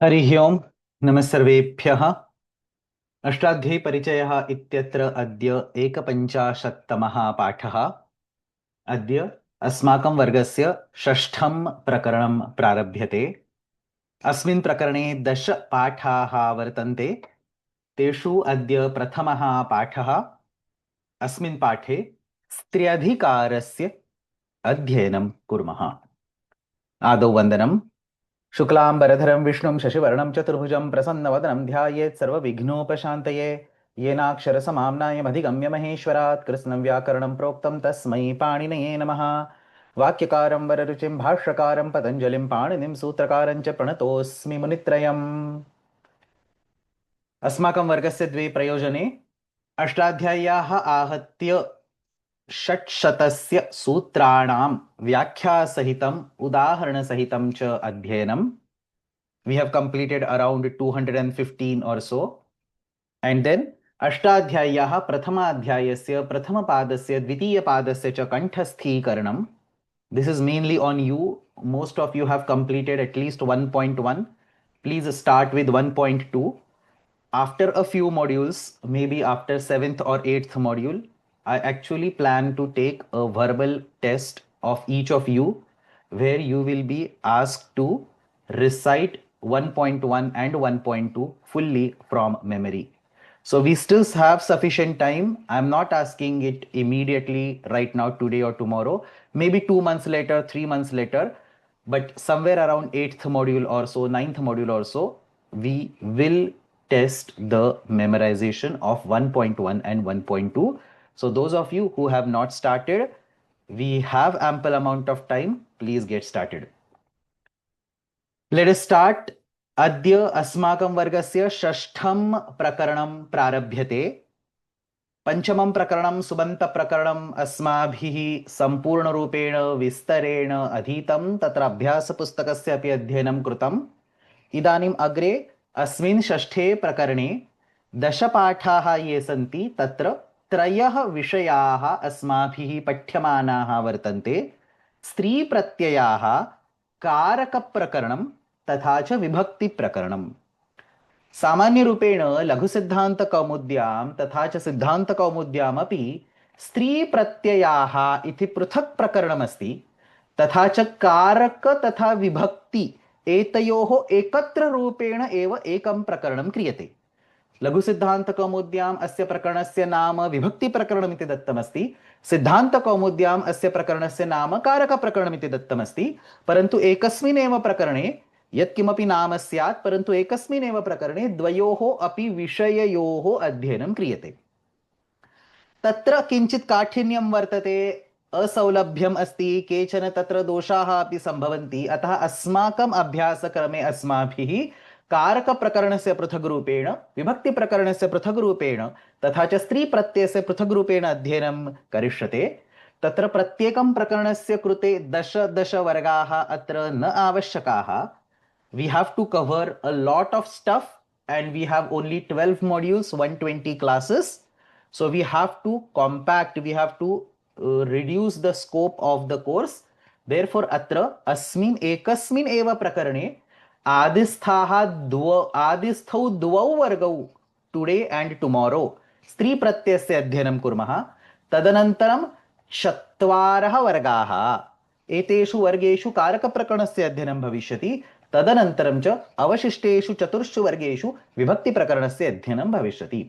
हरिः ओम् नमः सर्वेभ्यः। अष्टाध्यायी परिचयः इत्यत्र अद्य एकपञ्चाशत्तमः पाठः। अद्य अस्माकं वर्गस्य षष्ठं प्रकरणं प्रारभ्यते। अस्मिन् प्रकरणे 10 पाठाः वर्तन्ते। तेषु अद्य प्रथमः पाठः। अस्मिन् पाठे स्त्र्यधिकारस्य अध्ययनं कुर्मः। आदौ वन्दनम्। शुक्लाम्बरधरं विष्णुं शशिवर्णं चतुर्भुजं प्रसन्नवदनं ध्यायेत् सर्वविघ्नोपशान्तये। येनाक्षरसमाम्नायमधिगम्य महेश्वरात् कृत्स्नं व्याकरणं प्रोक्तं तस्मै पाणिनये नमः। वाक्यकारं वररुचिं भाष्यकारं पतञ्जलिं पाणिनिं सूत्रकारं च प्रणतोऽस्मि मुनित्रयम्। अस्माकं वर्गस्य द्वे प्रयोजने अष्टाध्याय्याः आहत्य षट्शतस्य सूत्राणां व्याख्यासहितम् उदाहरणसहितं च अध्ययनम्. We have completed around 215 or so. And then अष्टाध्याय्याः प्रथमाध्यायस्य प्रथमपादस्य द्वितीयपादस्य च कण्ठस्थीकरणम्. This is mainly on you. Most of you have completed at least 1.1. Please start with 1.2. After a few modules, maybe after 7th or 8th module, I actually plan to take a verbal test of each of you where you will be asked to recite 1.1 and 1.2 fully from memory. So we still have sufficient time. I'm not asking it immediately right now, today or tomorrow, maybe 2 months later, 3 months later, but somewhere around 8th module or so, 9th module or so, we will test the memorization of 1.1 and 1.2. So those of you who have not started, we have ample amount of time. Please get started. Let us start. अद्य अस्माकं वर्गस्य षष्ठं प्रकरणं प्रारभ्यते. पञ्चमं प्रकरणं सुबन्तप्रकरणम् अस्माभिः सम्पूर्णरूपेण विस्तरेण अधीतं. तत्र अभ्यासपुस्तकस्य अपि अध्ययनं कृतम्. इदानीम् अग्रे अस्मिन् षष्ठे प्रकरणे 10 पाठाः ये सन्ति तत्र 3 विषयाः अस्माभिः पठ्यमानाः वर्तन्ते. स्त्रीप्रत्ययाः, कारकप्रकरणं तथा च विभक्तिप्रकरणम्. सामान्यरूपेण लघुसिद्धान्तकौमुद्यां तथा च सिद्धान्तकौमुद्यामपि स्त्रीप्रत्ययाः इति पृथक् प्रकरणमस्ति. तथा च कारक तथा विभक्ति एतयोः एकत्र रूपेण एव एकं प्रकरणं क्रियते. लघुसिद्धान्तकौमुद्याम् अस्य प्रकरणस्य नाम विभक्तिप्रकरणमिति दत्तमस्ति. सिद्धान्तकौमुद्याम् अस्य प्रकरणस्य नाम कारकप्रकरणमिति दत्तमस्ति. परन्तु एकस्मिन्नेव प्रकरणे यत्किमपि नाम स्यात्, परन्तु एकस्मिन्नेव प्रकरणे द्वयोः अपि विषययोः अध्ययनं क्रियते. तत्र किञ्चित् काठिन्यं वर्तते, असौलभ्यम् अस्ति, केचन तत्र दोषाः अपि सम्भवन्ति. अतः अस्माकम् अभ्यासक्रमे अस्माभिः कारकप्रकरणस्य पृथग्रूपेण, विभक्तिप्रकरणस्य पृथग्रूपेण तथा च स्त्रीप्रत्ययस्य पृथग्रूपेण अध्ययनं करिष्यते. तत्र प्रत्येकं प्रकरणस्य कृते 10 वर्गाः अत्र न आवश्यकाः. We have to cover a lot of stuff and we have only 12 modules, 120 classes. So we have to compact, we have to reduce the scope of the course. Therefore अत्र अस्मिन् एकस्मिन् एव प्रकरणे आदिस्थौ द्वौ वर्गौ, टुडे एंड टुमारो, स्त्री प्रत्ययस्य अध्ययनं कुर्मः. तदनन्तरं 4 वर्गाः, एतेषु वर्गेषु कारकप्रकरणस्य अध्ययनं भविष्यति. तदनन्तरं च अवशिष्टेषु 4 वर्गेषु विभक्तिप्रकरणस्य अध्ययनं भविष्यति.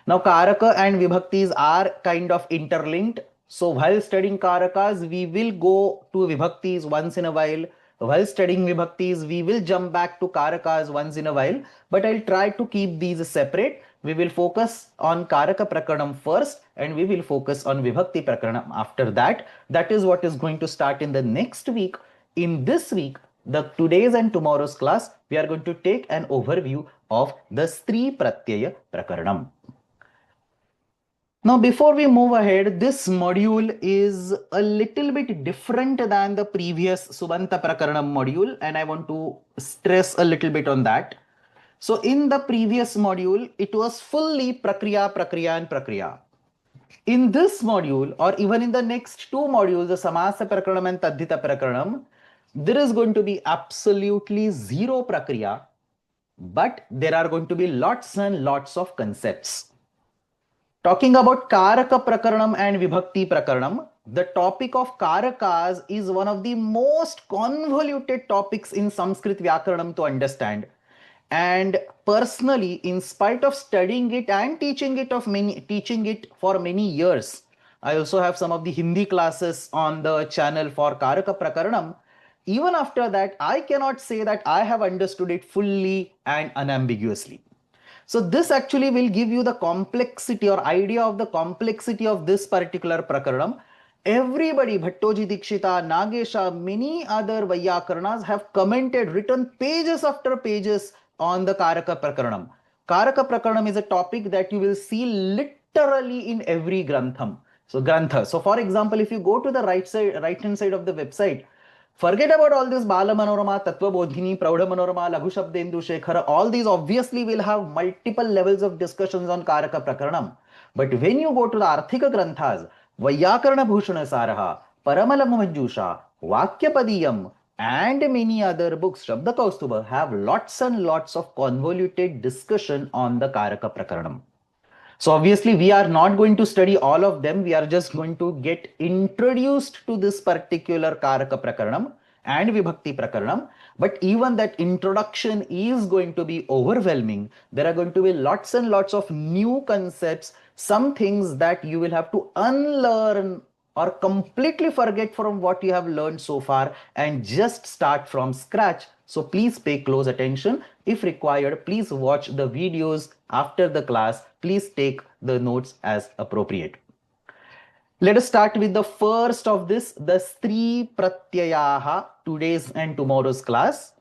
Now karaka and vibhaktis are kind of interlinked. So while studying karakas, we will go to vibhaktis once in a while. While studying vibhaktis, we will jump back to karakas once in a while. But I'll try to keep these separate. We will focus on karaka prakaranam first and we will focus on vibhakti prakaranam after that. That is what is going to start in the next week. In this week, the today's and tomorrow's class, we are going to take an overview of the Stri Pratyaya Prakaranam. Now, before we move ahead, this module is a little bit different than the previous Subanta Prakaranam module, and I want to stress a little bit on that. So, in the previous module, it was fully Prakriya, Prakriya, and Prakriya. In this module, or even in the next 2 modules, the Samasa Prakaranam and Tadhita Prakaranam, there is going to be absolutely zero Prakriya but there are going to be lots and lots of concepts. Talking about Karaka Prakaranam and Vibhakti Prakaranam, the topic of Karakas is one of the most convoluted topics in Sanskrit Vyakaranam to understand. And personally, in spite of studying it and teaching it for many years, I also have some of the Hindi classes on the channel for Karaka Prakaranam. Even after that, I cannot say that I have understood it fully and unambiguously. So this actually will give you the complexity or idea of the complexity of this particular prakaranam. Everybody, Bhattoji Dikshita, Nagesha, many other Vayyakarnas have commented, written pages after pages on the Karaka Prakaranam. Karaka Prakaranam is a topic that you will see literally in every Grantham. So Grantha. So for example, if you go to the right hand side of the website, forget about all this Bala Manorama, Tattva Bodhini, Praudha Manorama, Laghu Shabdendu Shekhara. All these obviously will have multiple levels of discussions on Karaka Prakaranam. But when you go to the Arthika Granthas, Vayyakarana Bhushana Saraha, Paramala Manjusha, Vakyapadiyam, and many other books, Shabda Kaustuba, have lots and lots of convoluted discussion on the Karaka Prakaranam. So obviously we are not going to study all of them. We are just going to get introduced to this particular Karaka Prakaranam and Vibhakti Prakaranam. But even that introduction is going to be overwhelming. There are going to be lots and lots of new concepts, some things that you will have to unlearn or completely forget from what you have learned so far and just start from scratch. So please pay close attention. If required, please watch the videos after the class. Please take the notes as appropriate. Let us start with the first of this, the Stri Pratyayaha, today's and tomorrow's class.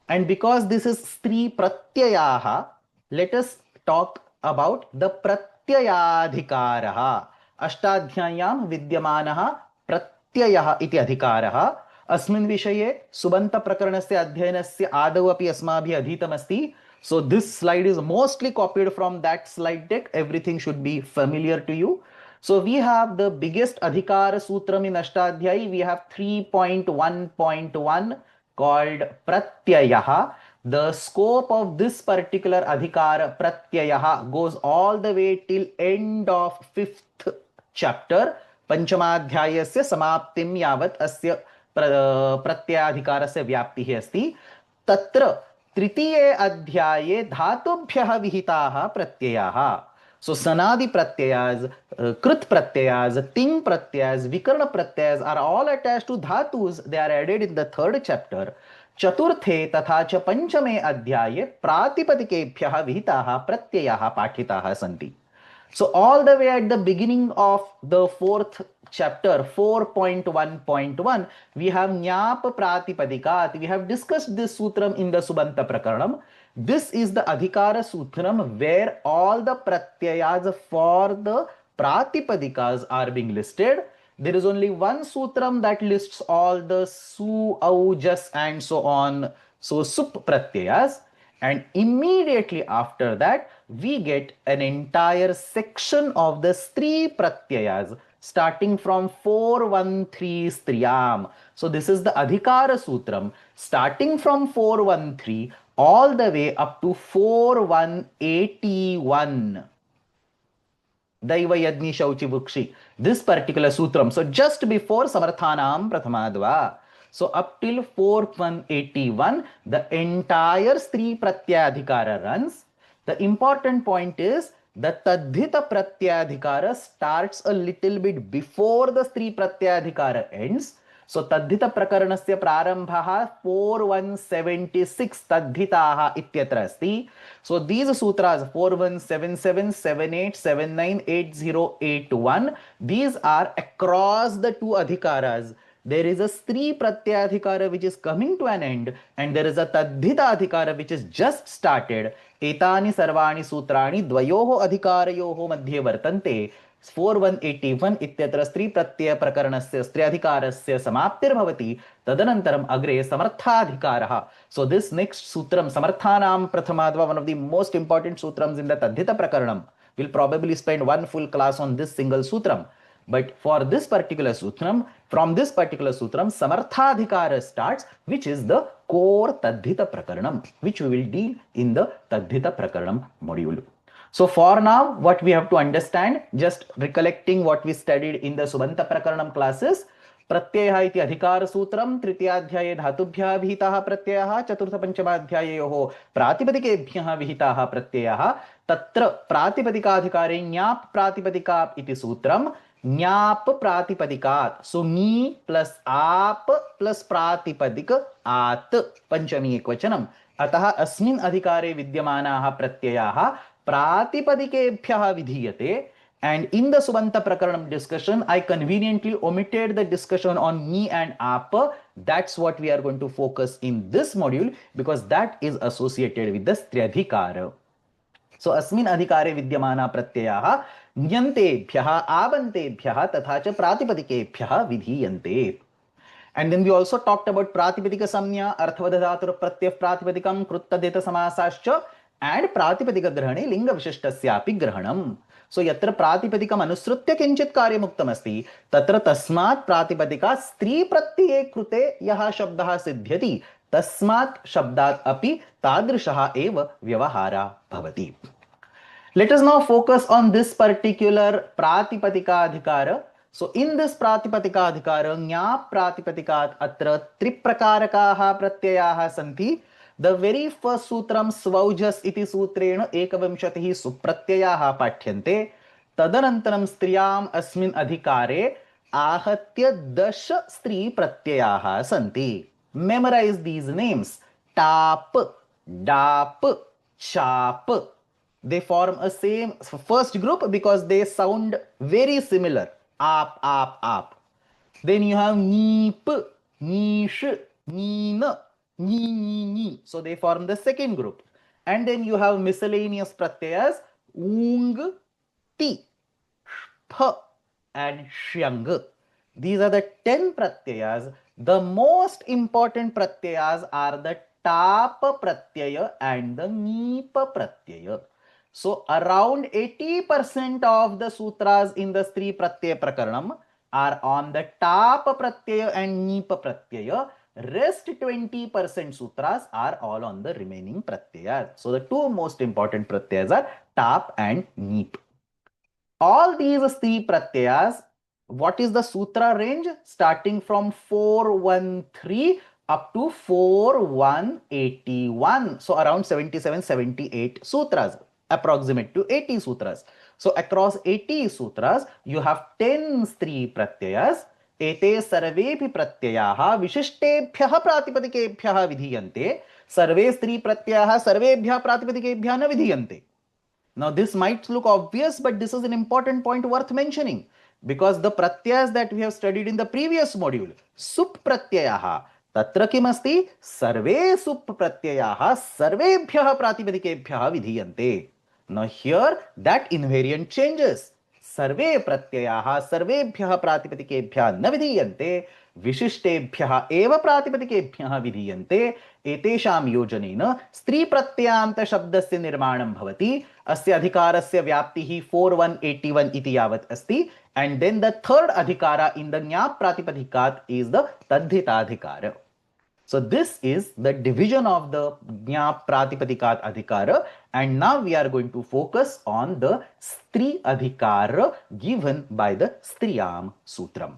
And because this is Stri Pratyayaha, let us talk about the Pratyayadhikaraha. Ashtadhyayam vidyamanaha pratyayah iti adhikarah. Asmin vishaye subanta prakaranasya adhyayanasya adau api asmabhi adhitamasti. So this slide is mostly copied from that slide deck. Everything should be familiar to you. So we have the biggest adhikara sutram in Ashtadhyayi. We have 3.1.1 called Pratyayaha. The scope of this particular adhikara Pratyayaha goes all the way till end of 5th chapter. Panchamadhyayasya samaptim yavat asya प्रत्ययाधिकारस्य व्याप्तिः अस्ति. तत्र तृतीये अध्याये धातुभ्यः विहिताः प्रत्ययाः. So sanadi pratyayas, krit pratyayas, ting pratyayas, vikarna pratyayas are all attached to dhatus. They are added in the 3rd chapter. चतुर्थे तथा च पंचमे अध्याये प्रातिपदिकेभ्यः विहिताः प्रत्ययाः पाठिताः सन्ति. So all the way at the beginning of the 4th chapter 4.1.1 we have Nyap Pratipadikat. We have discussed this sutram in the Subanta Prakaranam. This is the Adhikara Sutram where all the pratyayas for the Pratipadikas are being listed. There is only one sutram that lists all the Su, Au, Jas and so on. So Sup pratyayas. And immediately after that, we get an entire section of the Stri Pratyayas starting from 413 Striyam. So this is the Adhikara Sutram starting from 413 all the way up to 4181. Daiva Yadni Shauchi Vukshi. This particular Sutram. So just before Samarthanam Prathamadva. So up till 4181, the entire Stri Pratyadhikara runs. The important point is the Tadhita Pratyadhikara starts a little bit before the Stri Pratyadhikara ends. So Tadhita Prakaranasya Prarambhaha 4176 Tadhitaha Ityatra Asti. So these sutras 4177, 78, 79, 8081, these are across the two adhikaras. There is a Stri Pratyadhikara which is coming to an end and there is a Tadhita Adhikara which is just started. Etani Sarvani Sutrani Dvayoho Adhikarayoho Madhye Vartante. 4181 इत्यत्र स्त्री प्रत्यय प्रकरणस्य स्त्र्यधिकारस्य समाप्तिर भवति तदनन्तरम अग्रे समर्थाधिकारः. So this next sutram samarthanam prathamadva, one of the most important sutrams in the Tadhita prakaranam. We'll probably spend one full class on this single sutram. But for this particular sutram, from this particular sutram, Samarthadhikara starts, which is the core Tadhita Prakaranam, which we will deal in the Tadhita Prakaranam module. So for now, what we have to understand, just recollecting what we studied in the Subanta Prakaranam classes, प्रत्ययः इति अधिकारसूत्रं तृतीयाध्याये धातुभ्यः विहितः प्रत्ययः चतुर्थपञ्चमाध्याययोः प्रातिपदिकेभ्यः विहितः प्रत्ययः तत्र प्रातिपदिकाधिकारे ञाप् प्रातिपदिकाप् इति सूत्रं ञाप् प्रातिपदिकात् सो ङी plus आप प्लस प्रातिपदिक आत् पंचमी एकवचनम् अतः अस्मिन् अधिकारे विद्यमानाः प्रत्ययाः प्रातिपदिकेभ्यः विधीयते. And in the Subanta Prakaranam discussion, I conveniently omitted the discussion on me and apa. That's what we are going to focus in this module because that is associated with the Stryadhikara. So, अस्मिन् अधिकारे विद्यमाना प्रत्ययाः ञन्तेभ्यः आबन्तेभ्यः तथा च प्रातिपदिकेभ्यः विधीयन्ते. And then we also talked about प्रातिपदिक संज्ञा अर्थवदधातुर प्रत्यय प्रातिपदिकं कृत्तदित समासाश्च and प्रातिपदिक ग्रहणे लिंग विशिष्टस्यापि ग्रहणम्. सो यत्र प्रातिपदिकम् अनुसृत्य किंचित् कार्यमुक्तमस्ति तत्र तस्मात् प्रातिपदिकात् स्त्री प्रत्यये कृते यः शब्दः सिद्ध्यति तस्मात् शब्दात् अपि तादृशः एव व्यवहारः भवति. Let us now focus on this particular प्रातिपदिकाधिकार. So in this प्रातिपदिकाधिकार ञाप् प्रातिपदिकात् अत्र त्रिप्रकारकाः प्रत्ययाः सन्ति. The very first sutram स्वौजस् इति सूत्रेण एकविंशतिः सुप्रत्ययाः पाठ्यन्ते. तदनन्तरं स्त्रियाम् अस्मिन् अधिकारे आहत्य 10 स्त्री प्रत्ययाः सन्ति. Memorize these names. टाप, डाप, चाप. They form a same first group because they sound very similar. Aap, aap, aap. Then you have neep, nish, neen, ni, ni, ni. So they form the second group. And then you have miscellaneous pratyayas, ung, ti, ph, and shyang. These are the 10 pratyayas. The most important pratyayas are the tap pratyaya and the neep pratyaya. So around 80% of the sutras in the Stri Pratyaya Prakaranam are on the tap pratyaya and neep pratyaya. Rest 20% sutras are all on the remaining pratyayas. So the two most important pratyayas are tap and neep. All these Stri Pratyayas, what is the sutra range? Starting from 413 up to 4181. So around 77-78 sutras, approximate to 80 sutras. So across 80 sutras, you have 10 Stri Pratyayas. एते सर्वेपि प्रत्ययाः विशिष्टेभ्यः प्रातिपदिकेभ्यः विधीयन्ते. सर्वे स्त्री प्रत्ययाः सर्वेभ्यः प्रातिपदिकेभ्यः न विधीयन्ते. Now this might look obvious, but this is an important point worth mentioning because the pratyayas that we have studied in the previous module, sup pratyayah, तत्र किमस्ति सर्वे सुप प्रत्ययाः सर्वेभ्यः प्रातिपदिकेभ्यः विधीयन्ते. Now here that invariant changes. सर्वे प्रत्ययाः सर्वेभ्यः प्रातिपदिकेभ्यः न विधीयन्ते, विशिष्टेभ्यः एव प्रातिपदिकेभ्यः विधीयन्ते. एतेषां योजनेन स्त्री प्रत्ययान्त शब्दस्य निर्माणं भवति. अस्य अधिकारस्य व्याप्तिः 4181 इति यावत् अस्ति. And then the third adhikara in the ஞாப் प्रातिपदिकात् is the तद्धिताधिकार. So this is the division of the ஞாப் प्रातिपदिकात् adhikara, and now we are going to focus on the stri adhikara given by the striyam sutram.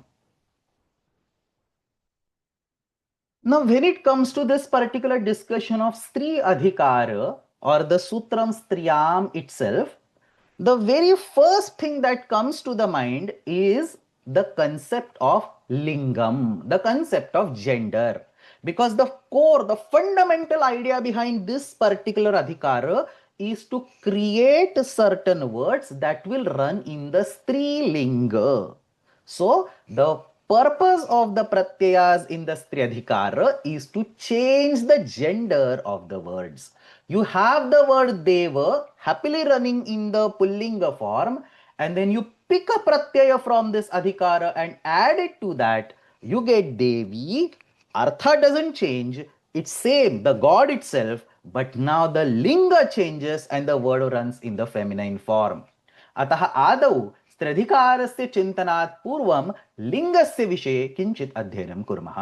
Now when it comes to this particular discussion of stri adhikara or the sutram striyam itself, the very first thing that comes to the mind is the concept of lingam, the concept of gender. Because the core, the fundamental idea behind this particular adhikara is to create certain words that will run in the strilinga. So the purpose of the pratyayas in the striadhikara is to change the gender of the words. You have the word deva happily running in the pullinga form, and then you pick a pratyaya from this adhikara and add it to that, you get devi. Artha doesn't change, it's same, the god itself, but now the linga changes and the word runs in the feminine form. Ataha adau स्त्र्यधिकारस्य चिन्तनात् पूर्वं लिङ्गस्य विषये किञ्चित् अध्ययनं कुर्मः.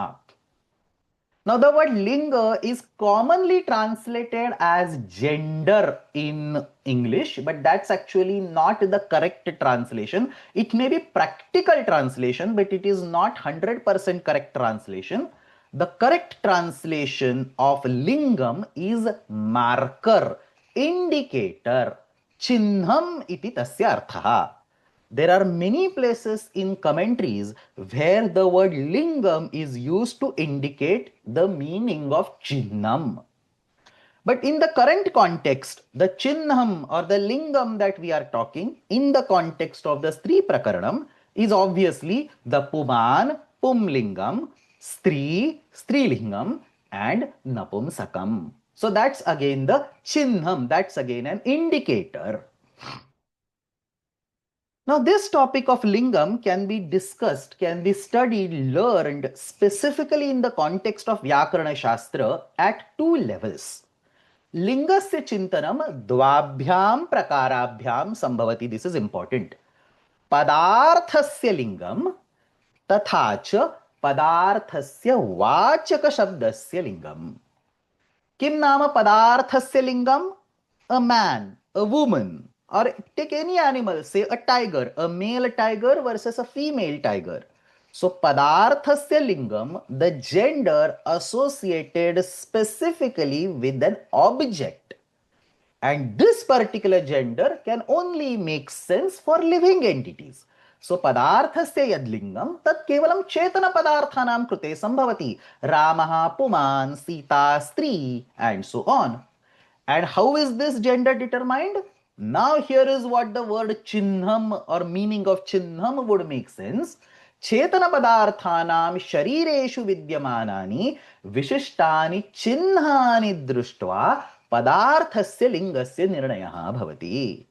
Now, the word linga is commonly translated as gender in English, but that's actually not the correct translation. It may be practical translation, but it is not 100% correct translation. The correct translation of lingam is marker, indicator, chinnam iti tasya artha. There are many places in commentaries where the word lingam is used to indicate the meaning of chinnam. But in the current context, the chinnam or the lingam that we are talking in the context of the Stri Prakaranam is obviously the Puman, Pumlingam, Stri, Strilingam, and Napumsakam. So that's again the chinnam, that's again an indicator. Now, this topic of lingam can be discussed, can be studied, learned specifically in the context of Vyakarana Shastra at two levels. Lingasya chintanam dvabhyam prakarabhyam sambhavati. This is important. Padarthasya lingam tatha cha padarthasya vachaka shabdasya lingam. Kim nama padarthasya lingam? A man, a woman, or take any animal, say a tiger, a male tiger versus a female tiger. So, padarthasya lingam, the gender associated specifically with an object. And this particular gender can only make sense for living entities. So, padarthasya yadlingam tat kevalam chetana padarthanam krute sambhavati. Ramaha, Puman, Sita, Stri, and so on. And how is this gender determined? Now here is what the word chinnam or meaning of chinnam would make sense. Chetana padarthanam sharireshu vidyamanani vishishtani chinnhani drishtva padarthasya lingasya nirnayaha bhavati.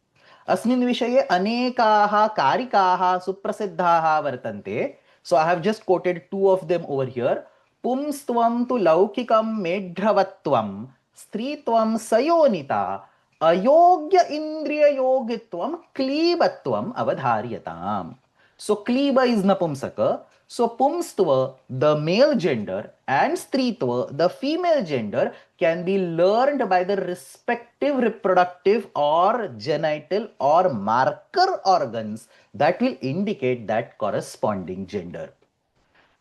अस्मिन् विषये अनेकाः कारिकाः सुप्रसिद्धाः वर्तन्ते. So I have just quoted two of them over here. पुंस्त्वं तु लौकिकं मेढ्रवत्वं स्त्रीत्वं सयोनिता अयोग्य इंद्रिय योगित्वम क्लीबत्वम अवधार्यताम. So kleba is napumsaka. So pumstva, the male gender, and stritva, the female gender, can be learned by the respective reproductive or genital or marker organs that will indicate that corresponding gender.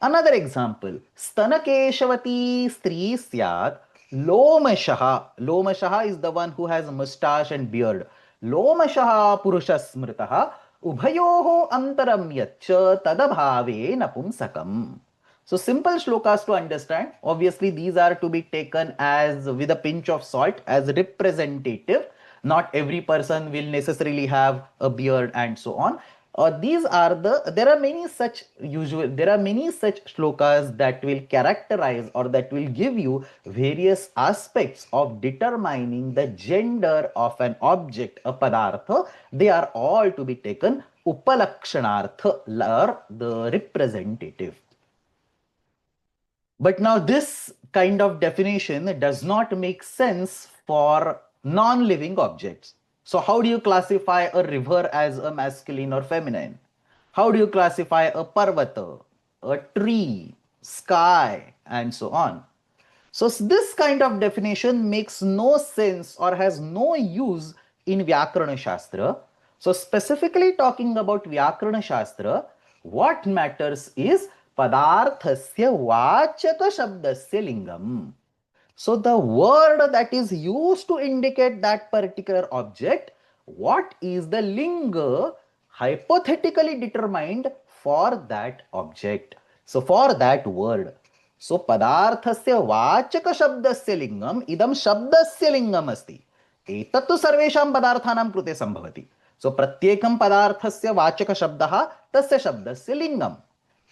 Another example, stanakeshavati stri syat Lomashaha. Lomashaha is the one who has mustache and beard. Lomashaha purusha smritaha ubhayoho antaram yaccha tadabhave napumsakam. So simple shlokas to understand. Obviously these are to be taken as with a pinch of salt as representative. Not every person will necessarily have a beard and so on. There are many such shlokas that will characterize or that will give you various aspects of determining the gender of an object, a padartha. They are all to be taken upalakshanartha, or the representative. But now this kind of definition does not make sense for non-living objects. So how do you classify a river as a masculine or feminine? How do you classify a parvata, a tree, sky, and so on? So this kind of definition makes no sense or has no use in Vyakarana Shastra. So specifically talking about Vyakarana Shastra, what matters is padarthasya vachaka shabdasya lingam. So the word that is used to indicate that particular object, what is the linga hypothetically determined for that object? So for that word. So padarthasya vachaka shabdasya lingam idam shabdasya lingam asti. Etattu sarvesham padarthanam krute sambhavati. So pratyekam padarthasya vachaka shabdaha tasya shabdasya lingam.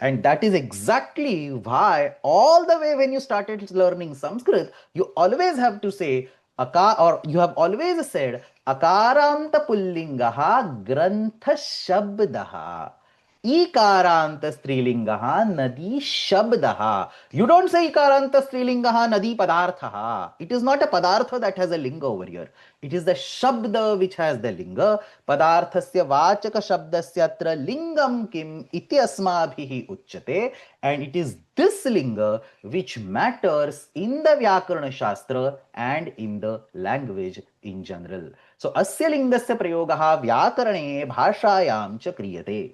And that is exactly why all the way when you started learning Sanskrit, you always have to say, you have always said, akaranta pullingaha grantha shabdaha. ईकारांत स्त्रीलिंगः नदी शब्दः. You don't say ईकारांत स्त्रीलिंगः नदी पदार्थः. It is not a padartha that has a linga over here. It is the shabda which has the linga. पदार्थस्य वाचक शब्दस्य अत्र लिंगम किम इति अस्माभिः उच्यते, and it is this linga which matters in the Vyakarana Shastra and in the language in general. So अस्य लिंगस्य प्रयोगः व्याकरणे भाषायां च क्रियते.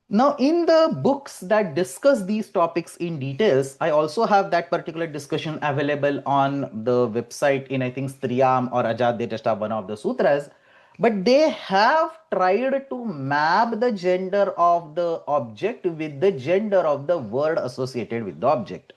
Now, in the books that discuss these topics in details, I also have that particular discussion available on the website in, I think, Striyam or Ajad, they just have one of the sutras. But they have tried to map the gender of the object with the gender of the word associated with the object.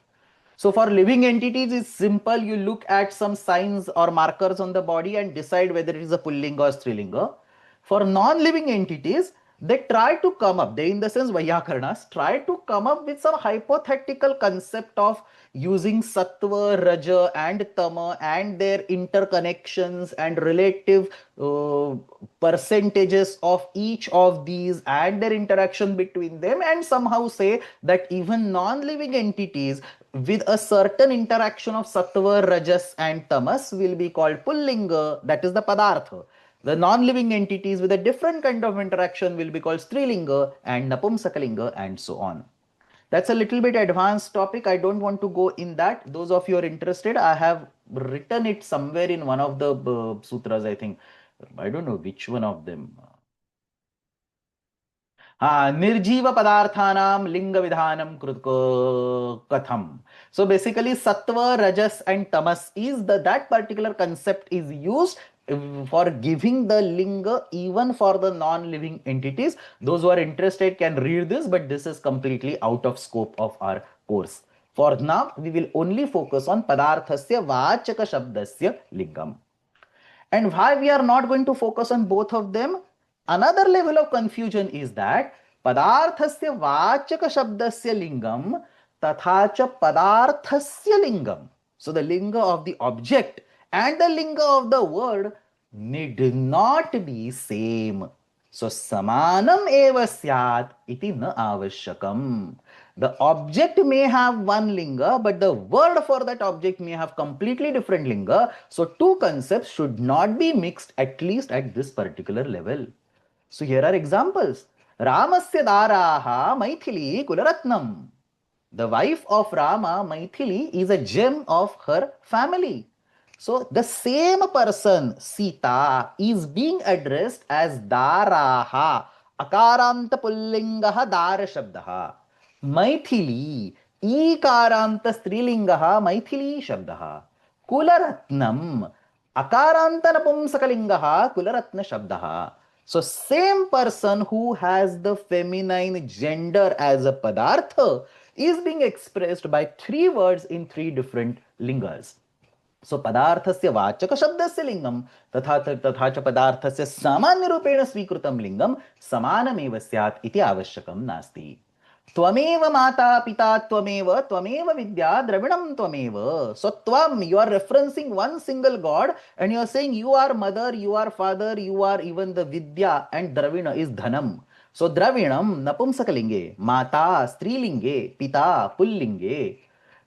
So for living entities, it's simple. You look at some signs or markers on the body and decide whether it is a pullinga or strilinga. For non-living entities, they try to come up, they in the sense Vyakarnas, try to come up with some hypothetical concept of using sattva, raja and tama and their interconnections and relative percentages of each of these and their interaction between them, and somehow say that even non-living entities with a certain interaction of sattva, rajas and tamas will be called pullinga, that is the padartha. The non-living entities with a different kind of interaction will be called strilinga and napumsakalinga and so on. That's a little bit advanced topic. I don't want to go in that. Those of you are interested, I have written it somewhere in one of the sutras, I think. I don't know which one of them. निर्जीव पदार्थानाम लिंग विधानम कथम. So basically sattva, rajas and tamas is that particular concept is used for giving the linga even for the non-living entities. Those who are interested can read this, but this is completely out of scope of our course. For now, we will only focus on padarthasya vachaka shabdasya lingam. And why we are not going to focus on both of them? Another level of confusion is that padarthasya vachaka shabdasya lingam tatha cha padarthasya lingam. So the linga of the object and the linga of the word need not be same. So samanam eva syat iti na avashyakam. The object may have one linga, but the word for that object may have completely different linga. So two concepts should not be mixed, at least at this particular level. So here are examples. Ramasya daraha Maithili Kularatnam. The wife of Rama, Maithili, is a gem of her family. So the same person, Sita, is being addressed as Daraha. Akaranta pullingaha Dara Shabdaha. Maithili, Ikaranta Strilingaha Maithili Shabdaha. Kularatnam, Akaranta Napumsakalingaha Kularatna Shabdaha. So same person who has the feminine gender as a padartha is being expressed by three words in three different lingas. So padarthasya vachaka shabdasya lingam tatha cha padarthasya samanya rupena svikrutam lingam samanameva syat iti avashyakam nasti. Tvameva mata pita tvameva tvameva vidya dravinam tvameva. So tvam, you are referencing one single god and you are saying you are mother, you are father, you are even the vidya, and dravina is dhanam. So dravinam napumsakalinge, mata strilinge, pita pullinge.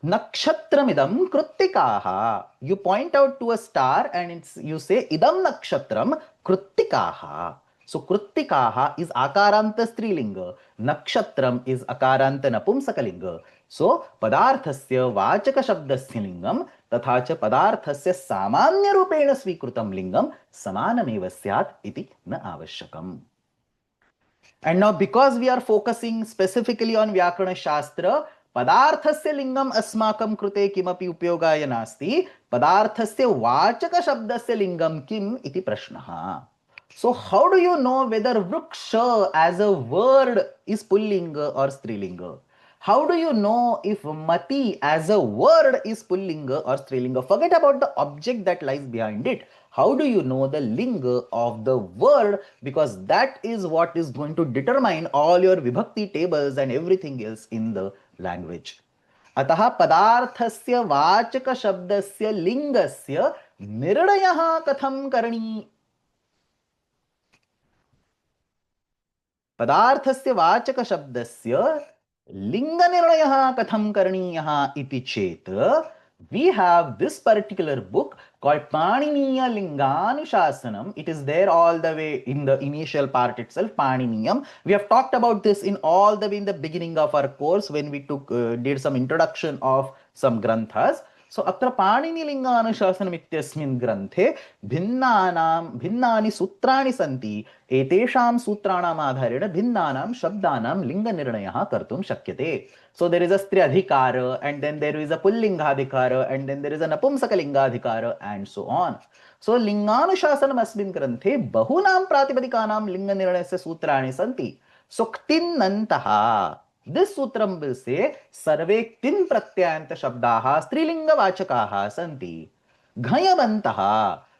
Nakshatramidam krittikaha. You point out to a star and you say idam nakshatram krittikaha. So krittikaha is akaranta strilinga, nakshatram is akaranta napumsakalinga. So padarthasya vachaka shabdasya lingam tatha cha padarthasya samanya rupena svikrutam lingam samanameva syat iti na avashyakam. And now because we are focusing specifically on Vyakarana Shastra, पदार्थस्य लिंगम अस्माकं कृते किमपि उपयोगाय नास्ति, पदार्थस्य वाचक शब्दस्य लिंगम किम इति प्रश्नः. So how do you know whether vriksha as a word is pullinga or strilinga? How do you know if mati as a word is pullinga or strilinga? Forget about the object that lies behind it. How do you know the linga of the word? Because that is what is going to determine all your vibhakti tables and everything else in the language. अतः पदार्थस्य वाचक शब्दस्य लिंगस्य निर्णयः कथं करणीयः? पदार्थस्य वाचकशब्दस्य लिङ्गनिर्णयः कथं करणीयः इति चेत् we have this particular book called Paniniya Linganuशासनम. It is there all the way in the initial part itself, Paniniyam. We have talked about this in all the way in the beginning of our course when we did some introduction of some granthas. So अत्र पाणिनिलिङ्गानुशासनम् इत्यस्मिन् ग्रन्थे भिन्नानि सूत्राणि सन्ति. एतेषां सूत्राणाम् आधारेण भिन्नानां शब्दानां लिङ्गनिर्णयः कर्तुं शक्यते. So there is a striadhikara, and then there is a pullingadhikara, and then there is a napumsakalingadhikara, and so on. So linganuशासनम् अस्मिन् ग्रन्थे बहूनां प्रातिपदिकानां लिङ्गनिर्णयस्य सूत्राणि सन्ति. So क्तिन्नन्तः, this sutram will say सर्वे क्तिन् प्रत्ययान्त शब्दाः स्त्रीलिङ्गवाचकाः सन्ति. घयवन्तः,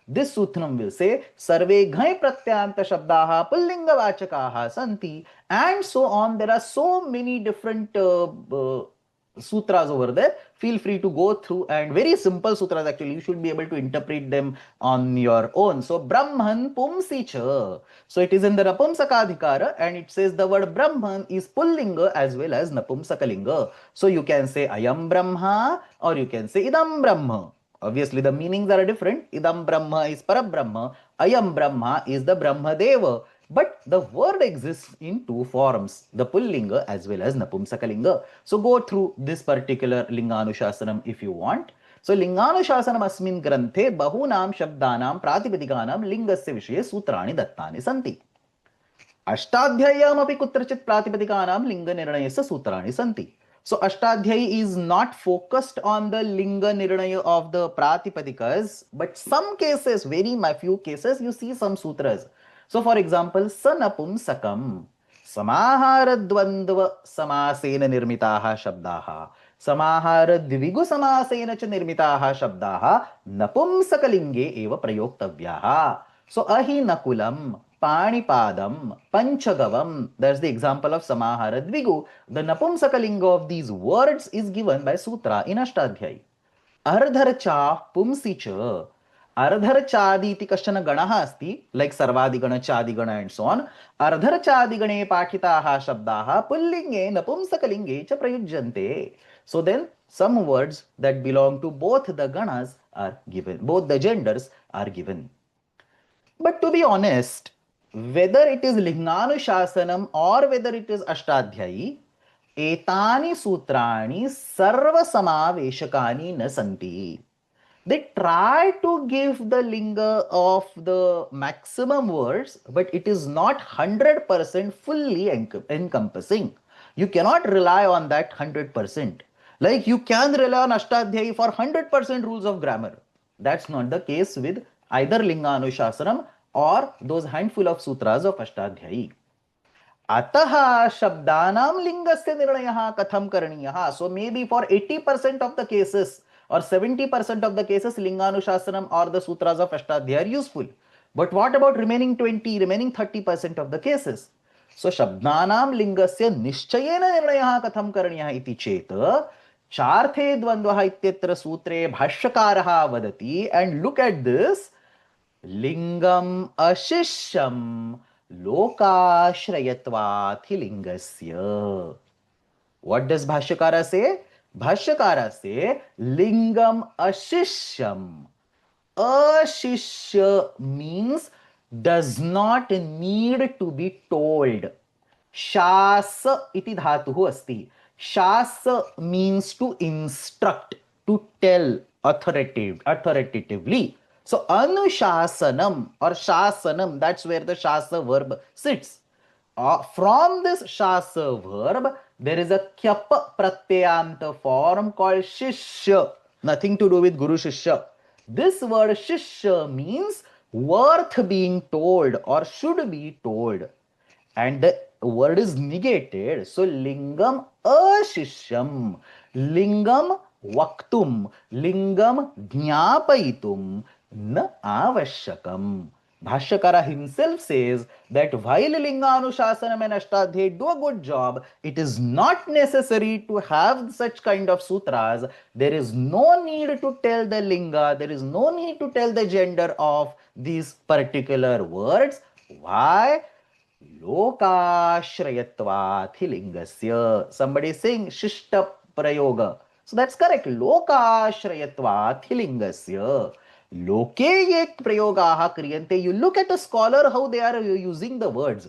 this sutram will say sarve ghai pratyanta shabdaha pullingavachakaha santi, and so on. There are so many different sutras over there. Feel free to go through, and very simple sutras actually. You should be able to interpret them on your own. So Brahman Pumsi cha. So it is in the Napumsakadhikara, and it says the word Brahman is Pullinga as well as Napumsakalinga. So you can say Ayam Brahma, or you can say Idam Brahma. Obviously, the meanings are different. Idam Brahma is Parabrahma. Ayam Brahma is the Brahma Deva. But the word exists in two forms, the Pullinga as well as Napumsakalinga. So go through this particular Linganuशासनम if you want. So Linganuशासनम अस्मिन् ग्रन्थे बहूनां शब्दानां प्रातिपदिकानां लिङ्गस्य विषये सूत्राणि दत्तानि सन्ति. अष्टाध्याय्यामपि कुत्रचित् प्रातिपदिकानां लिङ्गनिर्णयस्य सूत्राणि सन्ति. So Ashtadhyayi is not focused on the linga nirnaya of the pratipadikas, but some cases, very few cases, you see some sutras. So for example, sanapumsakam, samahara dvandva samasena nirmitaha shabdaha, samahara dvigu samasena cha nirmitaha shabdaha, napumsakalinge eva prayoktavyaha. So ahi nakulam, Panipadam, Panchagavam, that's the example of Samahara Dvigu. The Napumsakalinga of these words is given by Sutra in Ashtadhyayi. Ardharcha Pumsicha. Ardharchadi iti kashana ganaha asti, like Sarvadigana, Chadigana and so on. Ardharchadigane pakitaha shabdaha pullinge napumsakalinge cha prayujjante. So then some words that belong to both the ganas are given, both the genders are given. But to be honest, whether it is Linganuशासनम or whether it is Ashtadhyayi, etani sutrani sarva samaveshakani na santi. They try to give the linga of the maximum words, but it is not 100% fully encompassing. You cannot rely on that 100%. Like you can rely on Ashtadhyayi for 100% rules of grammar. That's not the case with either Linganuशासनम or those handful of sutras of Ashtadhyayi. Ataha shabdanam lingasya nirnayaha katham karaniyaha. So maybe for 80% of the cases or 70% of the cases, Linganuशासनम or the sutras of Ashtadhyayi are useful. But what about remaining 30% of the cases? So shabdanam lingasya nishchayena nirnayaha katham karaniyaha iti cheta charthe dvandvaha ityatra sutre bhashyakaraha vadati, and look at this. Lingam ashishyam lokashrayatvathi lingasya. What does Bhashyakara say? Bhashyakara say lingam ashishyam. Ashishya means does not need to be told. Shasa iti dhatuhu asti. Shasa means to instruct, to tell authoritatively. So Anushasanam or Shasanam, that's where the Shasa verb sits. From this Shasa verb, there is a Kyapa Pratyayanta form called Shishya. Nothing to do with Guru Shishya. This word Shishya means worth being told or should be told. And the word is negated. So Lingam Ashishyam. Lingam Vaktum. Lingam Jnapaitum. Na avashyakam. Bhashyakara himself says that while Linganuशासनम and Ashtadhyayi do a good job, it is not necessary to have such kind of sutras. There is no need to tell the linga, there is no need to tell the gender of these particular words. Why? lokashrayatvat hi lingasya. Somebody is saying shishta prayoga. So that's correct. Lokashrayatvat hi lingasya. Loke ye prayogaha kriyante. You look at a scholar how they are using the words.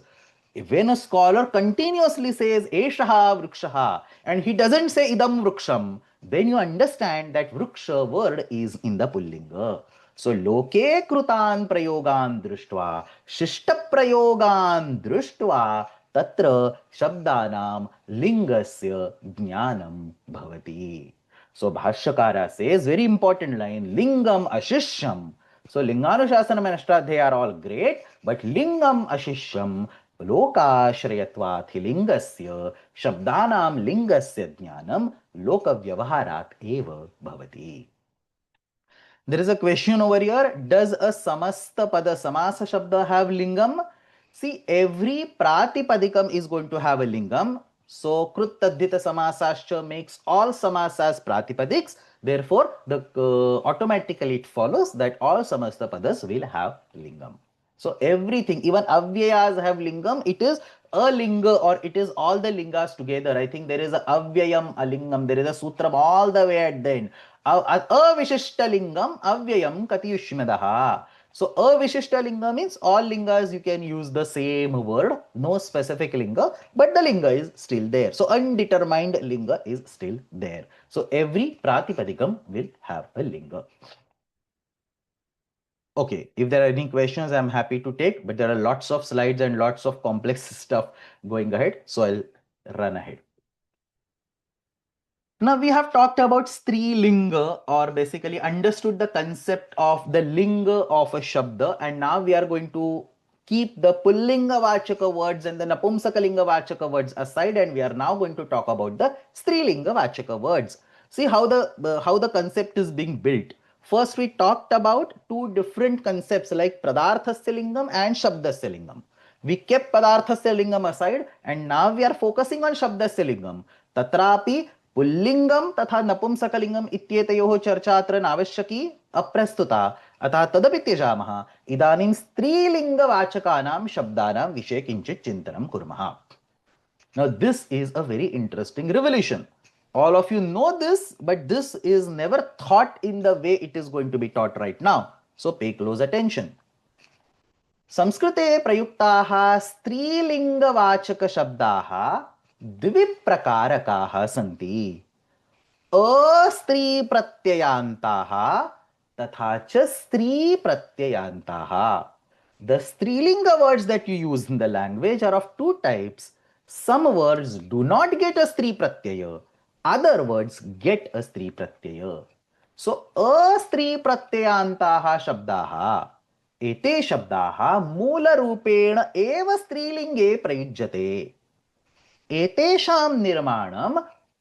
When a scholar continuously says eshaha vrikshaha and he doesn't say idam vriksham, then you understand that vriksha word is in the pullinga. So loke krutan prayogan drishtva shishta prayogan drishtva tatra shabdanam lingasya jnanam bhavati. So Bhashyakara says very important line lingam ashishyam. So Linganushasana and Ashtadhyayi are all great, but lingam ashishyam लोकाश्रयत्वात् लिंगस्य शब्दानां लिंगस्य ज्ञानं लोकव्यवहारात् एव भवति. There is a question over here. Does a samasta pada samasa shabda have lingam? See, every pratipadikam is going to have a lingam. So, krut tadhita samasascha makes all samasas pratipadiks. Therefore, automatically it follows that all samasta padas will have lingam. So everything, even avyayas have lingam. It is a linga or it is all the lingas together. I think there is a avyayam, a lingam. There is a sutram all the way at the end. Avishishta lingam, avyayam katiyushmadaha. So avishishta linga means all lingas you can use the same word, no specific linga, but the linga is still there. So undetermined linga is still there. So every pratipadikam will have a linga. Okay, if there are any questions, I'm happy to take, but there are lots of slides and lots of complex stuff going ahead, so I'll run ahead. Now we have talked about Strilinga, or basically understood the concept of the linga of a shabda, and now we are going to keep the Pullinga Vachaka words and the Napumsakalinga Vachaka words aside, and we are now going to talk about the Strilinga Vachaka words. See how the concept is being built. First, we talked about two different concepts like Pradarthasya Lingam and Shabdasya Lingam. We kept Padarthasya Lingam aside and now we are focusing on Shabdasya Lingam. Tatrapi पुल्लिंगम तथा नपुंसकलिंगम इत्येतयोः चर्चा अत्र नावश्यकी अप्रस्तुता अतः तदपि त्यजामः इदानीं स्त्रीलिंगवाचकानां शब्दानां विषये किञ्चित् चिन्तनं कुर्मः. Now this is a very interesting revelation. All of you know this, but this is never thought in the way it is going to be taught right now. So pay close attention. संस्कृते प्रयुक्ताः स्त्रीलिंगवाचकशब्दाः द्विप्रकारकाः सन्ति. अस्त्रीप्रत्ययान्ताः तथा च स्त्रीप्रत्ययान्ताः. The strilinga words that you use in the language are of two types. Some words do not get a stri pratyaya. Other words get a stri pratyaya. So, astri pratyayantaha shabdaha. एते शब्दाः मूलरूपेण एव स्त्रीलिंगे प्रयुज्यते. एतेषां निर्माणं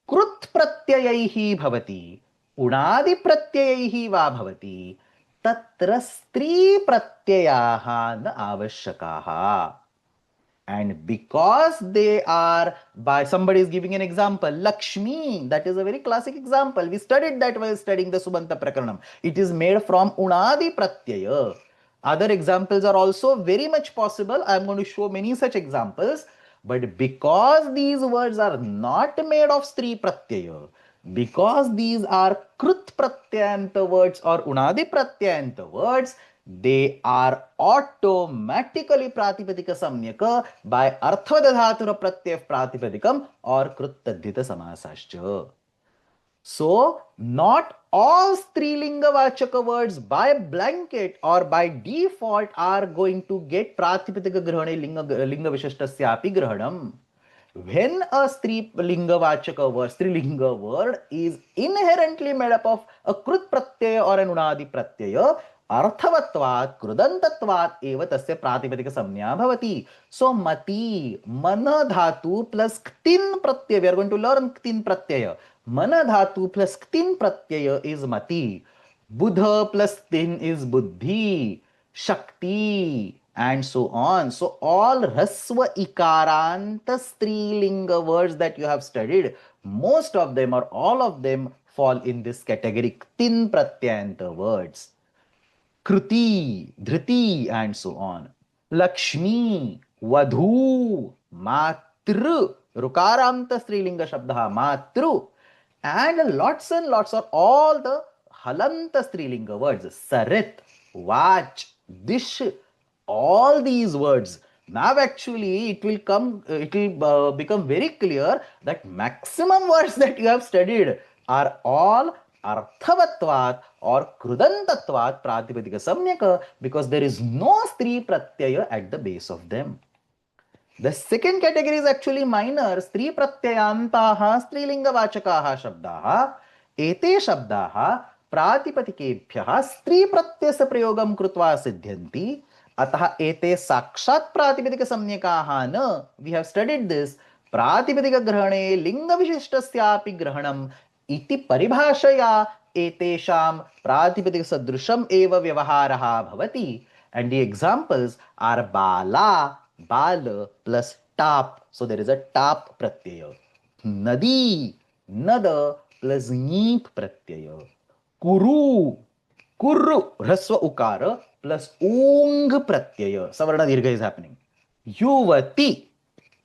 कृत् प्रत्ययैः भवति, उणादि प्रत्ययैः वा भवति. तत्र स्त्री प्रत्ययाः न आवश्यकाः. And because they are, by somebody is giving an example, Lakshmi, that is a very classic example. We studied that while studying the Subanta Prakaranam. It is made from Unadi Pratyaya. Other examples are also very much possible. I am going to show many such examples. But because these words are not made of Stri Pratyaya, because these are Krut Pratyayanta words or Unadi Pratyayanta words, they are automatically pratipadika samyaka by arthvadadhatura pratyaya pratipadikam or kruttadhita samasascha. So, not all strilinga vachaka words by blanket or by default are going to get pratipadika grahane linga vishishtasyapi grahanam. When a strilinga vachaka word, strilinga word is inherently made up of a krut pratyaya or an unadi pratyaya, अर्थवत्वात् कृदन्तत्वात् एव तस्य प्रातिपदिक संज्ञा भवति. So mati, mana dhatu plus ktin pratyaya. We are going to learn ktin pratyaya. Mana dhatu plus ktin pratyaya is mati. Buddha plus tin is buddhi, shakti, and so on. So all rasva ikaranta strilinga words that you have studied, most of them or all of them fall in this category, ktin pratyayanta words. Kruti, Dhriti, and so on. Lakshmi, वधू, मातृ, रुकारांत स्त्रीलिंग शब्द मातृ, and lots of all the halant strilinga words, sarit, vach, dish, all these words. Now actually it will become very clear that maximum words that you have studied are all arthavatvat or krudantatvat pratipadika samyaka, because there is no stri pratyaya at the base of them. The second category is actually minor. स्त्री प्रत्ययान्ताः स्त्रीलिंगवाचकाः शब्दाः, एते शब्दाः प्रातिपदिकेभ्यः स्त्री प्रत्ययस्य प्रयोगं कृत्वा सिद्ध्यन्ति, अतः एते साक्षात् प्रातिपदिक संज्ञकाः न. We have studied this. प्रातिपदिक ग्रहणे लिंग विशिष्टस्यापि ग्रहणम् इति परिभाषया एतेषां प्रातिपदिक सदृशम् एव व्यवहारः भवति. And the examples are bala, bal plus tap. So there is a tap pratyaya. Nadi, nada plus neep pratyaya. Kuru, kurru, rasva ukara plus ung pratyaya. Savarna dirgha is happening. Yuvati,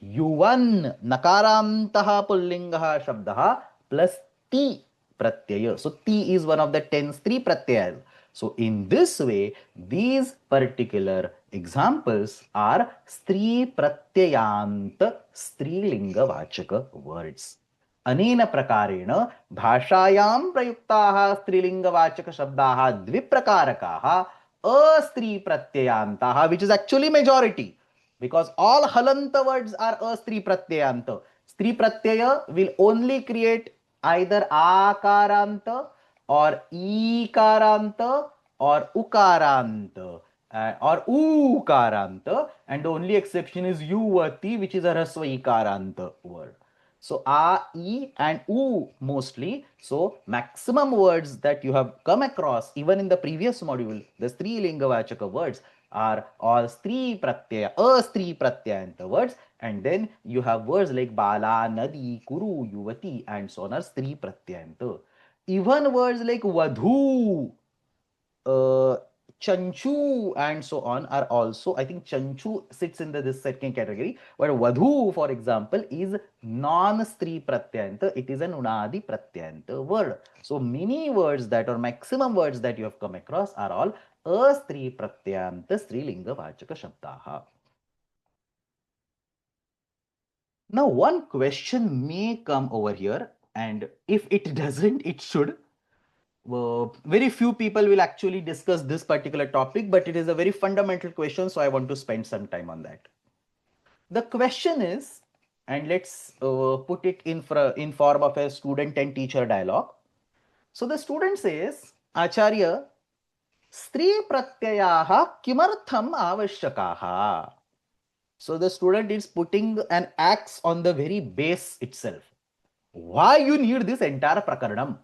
युवन नकारांतः पुल्लिंगः शब्दः plus ti pratyaya. So ti is one of the 10 stri pratyayas. So in this way, these particular examples are stri pratyayant strilinga vachaka words. अनेन प्रकारेण भाषायां प्रयुक्ताः स्त्रीलिंगवाचक शब्दाः द्विप्रकारकाः अस्त्री प्रत्ययान्ताः, which is actually majority, because all halanta words are astri pratyayanta. Stri pratyaya will only create either akaranta or ikaranta or ukaranta or ukaranta, and the only exception is yuvati, which is a rasva ikaranta word. So a, e and u mostly. So maximum words that you have come across even in the previous module, the strilinga vachaka words, are all stri pratyaya, astri pratyayanta words, and then you have words like bala, nadi, kuru, yuvati, and so on are stri pratyayanta. Even words like vadhu, chanchu, and so on are also, I think chanchu sits in this second category, but vadhu, for example, is non-stri pratyayanta. It is an unadi pratyayanta word. So many words that, or maximum words that you have come across, are all astri pratyayanta strilinga vachaka shabdaha. Now one question may come over here, and if it doesn't, it should. Very few people will actually discuss this particular topic, but it is a very fundamental question, so I want to spend some time on that. The question is, and let's put it in form of a student and teacher dialogue. So the student says, Acharya, स्त्री प्रत्ययाः किमर्थम् आवश्यकाः? So the student is putting an axe on the very base itself. Why you need this entire prakaranam?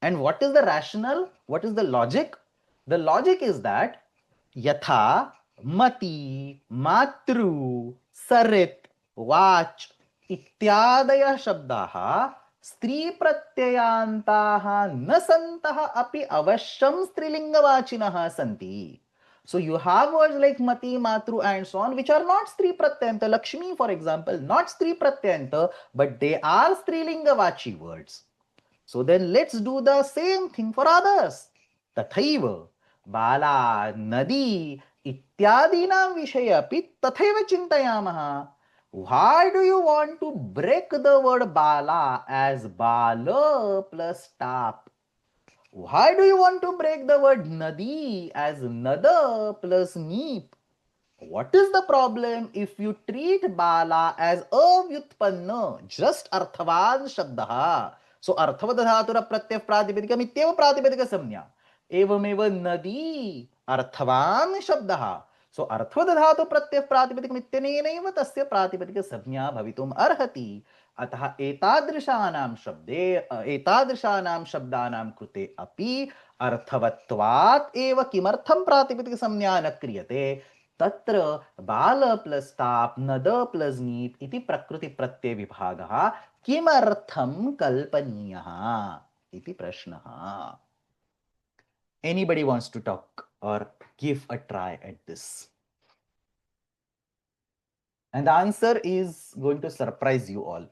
And what is the rationale? What is the logic? The logic is that yatha, mati, matru, sarit, vach, इत्यादयः शब्दाः स्त्री प्रत्ययान्ताः न सन्तः अपि अवश्यं स्त्रीलिंगवाचिनः सन्ति. So you have words like mati, matru, and so on, which are not stri pratyanta. Lakshmi, for example, not stri pratyanta, but they are strilingavachi words. So then let's do the same thing for others. Tathaiva, bala, nadi, ityadinam vishaya api tathaiva chintayamaha. Why do you want to break the word bala as bala plus tap? Why do you want to break the word nadi as nada plus neep? What is the problem if you treat bala as avyutpanna, just arthavad shabdaha? So arthavadhatura pratyah pratipadikam ityeva pratipadika samnya. Evameva nadi अर्थवान शब्दः. सो अर्थवदधातु प्रत्यय प्रातिपदिकम् इत्यनेनैव तस्य प्रातिपदिक संज्ञा भवितुम् अर्हति. अतः एतादृशानां शब्दानां कृते अपि अर्थवत्वात् एव किमर्थं प्रातिपदिक संज्ञा न क्रियते? तत्र बाल प्लस ताप, नद प्लस नीप इति प्रकृति प्रत्यय विभागः किमर्थं कल्पनीयः इति प्रश्नः. Anybody wants to talk or give a try at this? And the answer is going to surprise you all.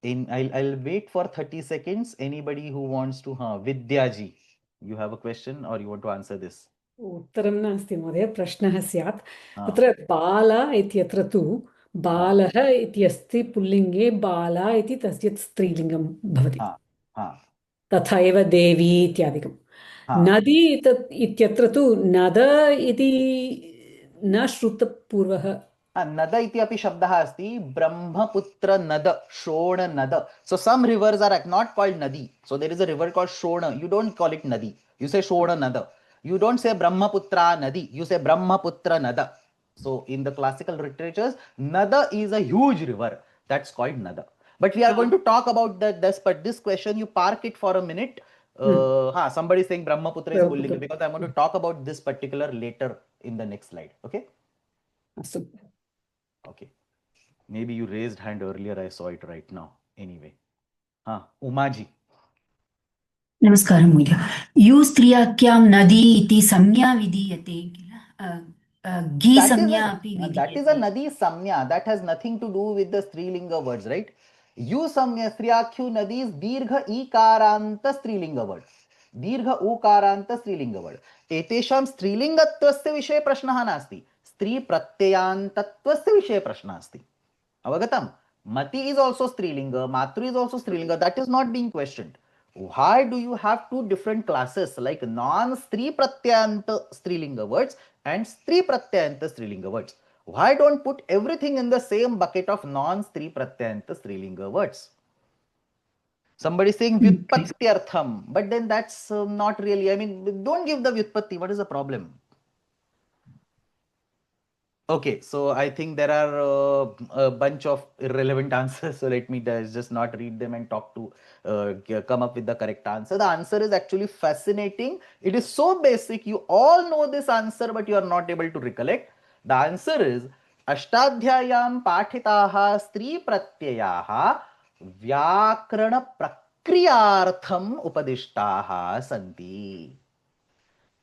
I'll wait for 30 seconds. Anybody who wants to, Vidyaji, you have a question or you want to answer this? उत्तरं नास्ति महोदय, प्रश्नः स्यात्। तत्र बाला इत्यत्र तु बालः इति अस्ति पुल्लिङ्गे, बाला इति तस्य स्त्रीलिङ्गं भवति। तथा एव देवी इत्यादिकं। नदी इत्यत्र तु नद इति न श्रुतपूर्वः। नद इति अपि शब्दः अस्ति, ब्रह्मपुत्र नद, शोण नद. So some rivers are not called nadi. So there is a river called Shona. You don't call it nadi. You say Shona nada. You don't say Brahmaputra nadi. You say Brahmaputra nada. So in the classical literatures, nada is a huge river. That's called nada. But we are going to talk about but this question, you park it for a minute. Somebody is saying Brahmaputra is Pullinga, because I'm going to talk about this particular later in the next slide. Okay? Okay. Maybe you raised hand earlier. I saw it right now. Anyway. Umaji. नमस्कारं महोदय। यु स्त्रियाख्यां नदी इति संज्ञा विधीयते किल? गी संज्ञा अपि विधीयते। That is a nadi samnya. That has nothing to do with the strilinga words, right? Yu samnya striyakhyu nadi is dirgha ikaranta strilinga word. दीर्घ उकारांत स्त्रीलिंग वर्ड. एतेषां स्त्रीलिंगत्वस्य विषये प्रश्नः नास्ति, स्त्री प्रत्ययान्तत्वस्य विषये प्रश्नः अस्ति. अवगतम्? Mati is also strilinga, Matru is also strilinga. That is not being questioned. Why do you have two different classes like non-stri pratyayanta strilinga words and stri pratyayanta strilinga words? Why don't put everything in the same bucket of non-stri pratyayanta strilinga words? Somebody saying vyutpatyartham, but then that's not really, I mean, don't give the vyutpatti. What is the problem? Okay, so I think there are a bunch of irrelevant answers. So let me just not read them and talk to come up with the correct answer. The answer is actually fascinating. It is so basic. You all know this answer, but you are not able to recollect. The answer is Ashtadhyayam pathitaha stri pratyayaha vyakarana prakriyartham upadishtaha santi.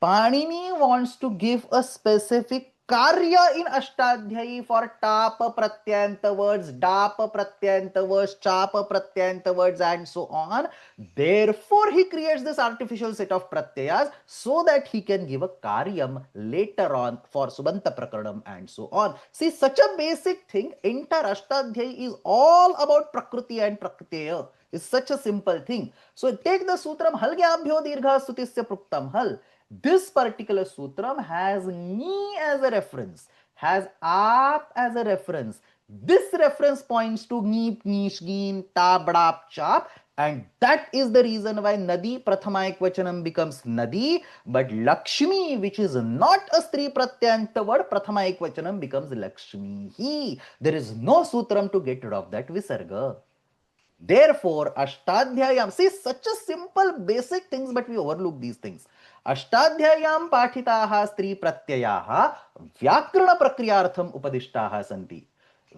Panini wants to give a specific karya in Ashtadhyayi for tapa pratyanta words, dapa pratyanta words, chapa pratyanta words, and so on. Therefore, he creates this artificial set of pratyayas so that he can give a karyam later on for Subanta Prakaranam and so on. See, such a basic thing, entire Ashtadhyayi is all about Prakriti and Prakriteya. It's such a simple thing. So take the sutram halgyabhyo dirgha sutisya pruktam hal. This particular sutram has ni as a reference, has ap as a reference. This reference points to neep, nish, gin, ta, bdap, chap, and that is the reason why nadi prathama ekvachanam becomes nadi, but Lakshmi, which is not a stri pratyanta word, prathama ekvachanam becomes Lakshmi. There is no sutram to get rid of that visarga. Therefore, Ashtadhyayam, see, such a simple basic things, but we overlook these things. Ashtadhyayam pathitaha stri pratyayaha vyakarana prakriyartham upadishtaha santi.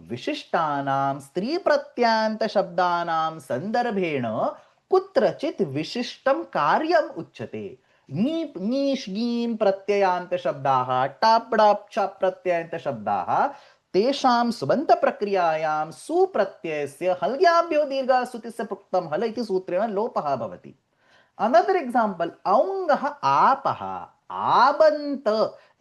Vishishtanam stri pratyanta shabdanam sandarbhena kutrachit vishishtam karyam uchyate. Neep, nish, gin pratyayanta shabdaha, tap, dap, chap pratyayanta shabdaha तेषां सुबंत प्रक्रियायां सुप्रत्ययस्य हल्ग्याभ्यो दीर्घ सुतिस्य प्रोक्तं हल इति सूत्रेण लोपः भवति. Another example, औङ्गः आपः आबन्त